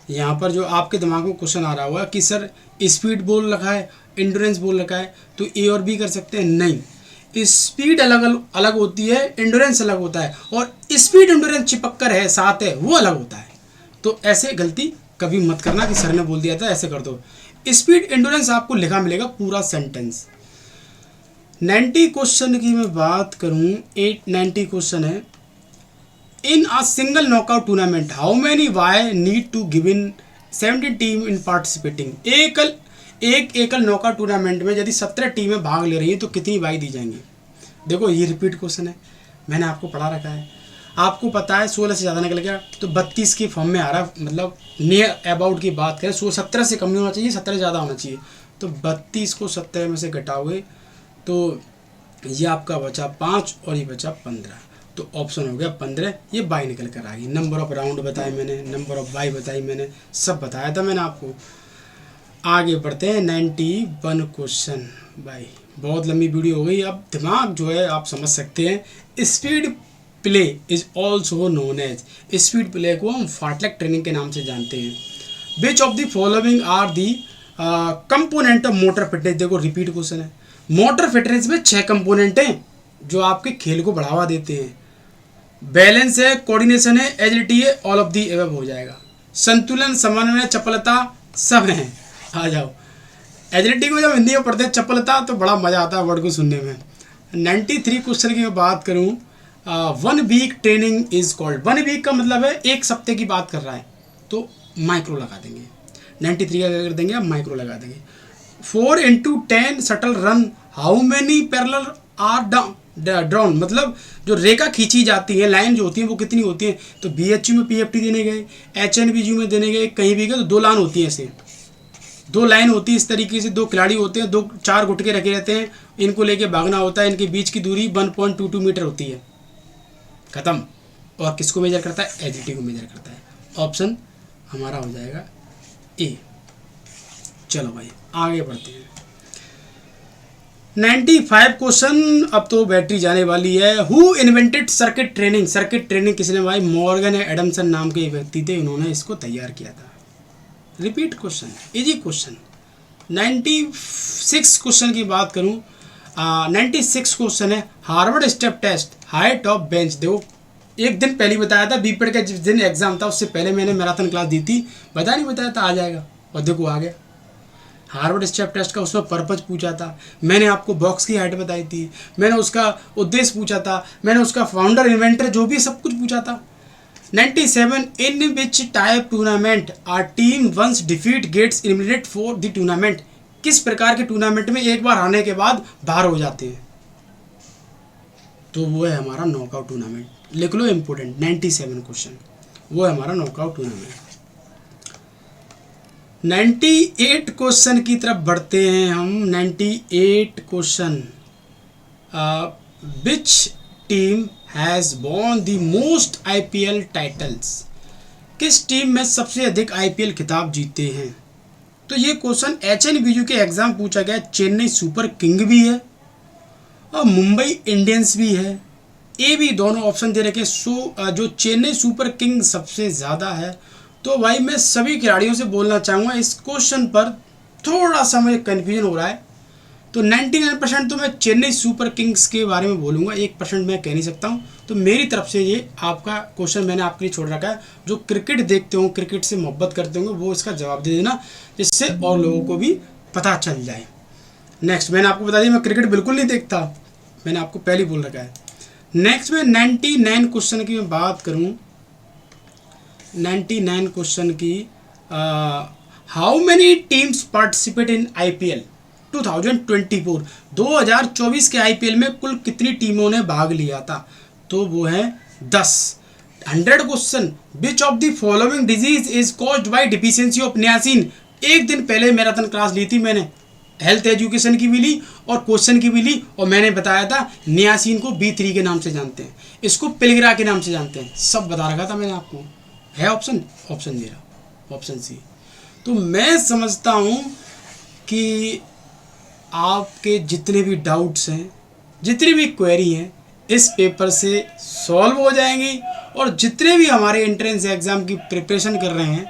[SPEAKER 1] यहाँ पर जो आपके दिमाग में क्वेश्चन आ रहा होगा कि सर स्पीड बोल रखा है, एंडोरेंस बोल रखा है, तो ए और बी कर सकते हैं। नहीं, स्पीड अलग होती है, एंडोरेंस अलग होता है, और स्पीड एंडोरेंस चिपक कर है साथ है वो अलग होता है। तो ऐसे गलती कभी मत करना कि सर ने बोल दिया था ऐसे कर दो। स्पीड एंडोरेंस आपको लिखा मिलेगा पूरा सेंटेंस। 90 क्वेश्चन की मैं बात करूं, 890 क्वेश्चन है। In a single knockout tournament how many bye need to given 17 team in participating. एक एकल नॉकआउट टूर्नामेंट में यदि 17 टीमें भाग ले रही हैं तो कितनी वाई दी जाएंगी। देखो ये रिपीट क्वेश्चन है, मैंने आपको पढ़ा रखा है, आपको पता है 16 से ज़्यादा निकल गया तो 32 की फॉर्म में आ रहा, मतलब नियर अबाउट की बात करें 17 से कम नहीं होना चाहिए, 17 ज़्यादा होना चाहिए। तो 32 को 17 में से घटाओगे तो ये आपका बचा 5 और ये बचा 15, तो ऑप्शन हो गया 15। ये बाई निकल कर आ गई। नंबर ऑफ राउंड बताए मैंने, नंबर ऑफ बाई बताई मैंने, सब बताया था मैंने आपको। आगे बढ़ते हैं 91 क्वेश्चन। भाई बहुत लंबी वीडियो हो गई, अब दिमाग जो है आप समझ सकते हैं। Speed play is also known as, speed play को हम फार्टलेक ट्रेनिंग के नाम से जानते हैं। Which of the following are the component of motor fitness. देखो रिपीट क्वेश्चन है। मोटर फिटनेस में 6 कंपोनेंट हैं जो आपके खेल को बढ़ावा देते हैं। बैलेंस है, कोऑर्डिनेशन है, एजिलिटी है, ऑल ऑफ दी एबव हो जाएगा। संतुलन, समन्वय, चपलता सब हैं। आ जाओ, एजिलिटी को जब हिंदी में पढ़ते हैं चपलता तो बड़ा मज़ा आता है वर्ड को सुनने में। 93 क्वेश्चन की मैं बात करूं, 1 week training is called. 1 week का मतलब है एक सप्ते की बात कर रहा है, तो माइक्रो लगा देंगे। 93 का क्या कर देंगे, आप माइक्रो लगा देंगे। 4 into 10 shuttle run how many parallel are drawn, मतलब जो रेखा खींची जाती है, लाइन जो होती है वो कितनी होती है। तो BHU में PFT देने गए, HNBGU में देने गए, कहीं भी गए तो 2 लाइन होती है। ऐसे 2 लाइन होती है, इस तरीके से 2 खिलाड़ी होते हैं, 4 गुटके रखे रहते हैं, इनको लेके भागना होता है। इनके बीच की दूरी 1.22 मीटर होती है, खत्म। और किसको मेजर करता है, एजिलिटी को मेजर करता है। ऑप्शन हमारा हो जाएगा ए। चलो भाई आगे बढ़ते हैं। 95 क्वेश्चन, अब तो बैटरी जाने वाली है। Who invented circuit training. Circuit training किसने भाई, मॉर्गन एडमसन नाम के व्यक्ति थे, उन्होंने इसको तैयार किया था। Repeat question, easy question. 96 question की बात करूं, 96 क्वेश्चन है Harvard step test height of bench. देखो एक दिन पहले बताया था, बीपीएड का जिस दिन एग्जाम था उससे पहले मैंने मैराथन क्लास दी थी, बता नहीं बताया था आ जाएगा, और देखो आ गया। हार्वर्ड स्टेप टेस्ट का उसमें पर्पज पूछा था, मैंने आपको बॉक्स की हाइट बताई थी, मैंने उसका उद्देश्य पूछा था, मैंने उसका फाउंडर इन्वेंटर जो भी सब कुछ पूछा था। 97 in which type tournament are team once defeat gets eliminated for the tournament. किस प्रकार के टूर्नामेंट में एक बार हारने के बाद बाहर हो जाते हैं, तो वो है हमारा नॉकआउट टूर्नामेंट। लिख लो इंपोर्टेंट 97 क्वेश्चन, वो है हमारा नॉकआउट टूर्नामेंट। 98 क्वेश्चन की तरफ बढ़ते हैं हम। 98 question, which team has won the most IPL titles. किस टीम में सबसे अधिक IPL खिताब जीते हैं। तो ये क्वेश्चन HNBU के एग्जाम पूछा गया। चेन्नई सुपर किंग भी है और मुंबई इंडियंस भी है, ए भी, दोनों ऑप्शन दे रखे। सो जो चेन्नई सुपर किंग सबसे ज़्यादा है तो भाई मैं सभी खिलाड़ियों से बोलना चाहूँगा, इस क्वेश्चन पर थोड़ा सा मुझे कन्फ्यूजन हो रहा है। तो 99% तो मैं चेन्नई सुपर किंग्स के बारे में बोलूँगा, 1% मैं कह नहीं सकता हूँ। तो मेरी तरफ से ये आपका क्वेश्चन मैंने आपके लिए छोड़ रखा है। जो क्रिकेट देखते हो, क्रिकेट से मोहब्बत करते होंगे, वो इसका जवाब दे देना, जिससे और लोगों को भी पता चल जाए। नेक्स्ट, मैंने आपको बता दिया मैं क्रिकेट बिल्कुल नहीं देखता, मैंने आपको पहले ही बोल रखा है। नेक्स्ट में 99 क्वेश्चन की मैं बात करूँ, 99 क्वेश्चन की, how many teams participate in IPL 2024, 2024 के IPL में कुल कितनी टीमों ने भाग लिया था? तो वो है 10। 100 question, which of the following disease is caused by deficiency of niacin. एक दिन पहले मैराथन क्लास ली थी मैंने, हेल्थ एजुकेशन की भी ली और क्वेश्चन की भी ली, और मैंने बताया था नियासिन को B3 के नाम से जानते हैं, इसको पिलग्रा के नाम से जानते हैं, सब बता रखा था मैंने आपको। है ऑप्शन दे रहा, ऑप्शन सी। तो मैं समझता हूँ कि आपके जितने भी डाउट्स हैं, जितनी भी क्वेरी हैं, इस पेपर से सॉल्व हो जाएंगी। और जितने भी हमारे एंट्रेंस एग्ज़ाम की प्रिपरेशन कर रहे हैं,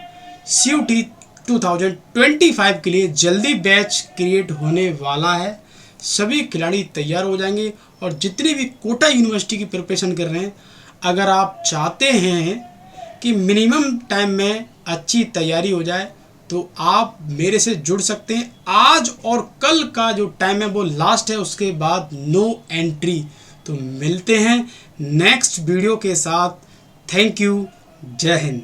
[SPEAKER 1] CUT 2025 के लिए जल्दी बैच क्रिएट होने वाला है, सभी खिलाड़ी तैयार हो जाएंगे। और जितने भी कोटा यूनिवर्सिटी की प्रिपरेशन कर रहे हैं, अगर आप चाहते हैं कि मिनिमम टाइम में अच्छी तैयारी हो जाए, तो आप मेरे से जुड़ सकते हैं। आज और कल का जो टाइम है वो लास्ट है, उसके बाद नो एंट्री। तो मिलते हैं नेक्स्ट वीडियो के साथ। थैंक यू, जय हिंद।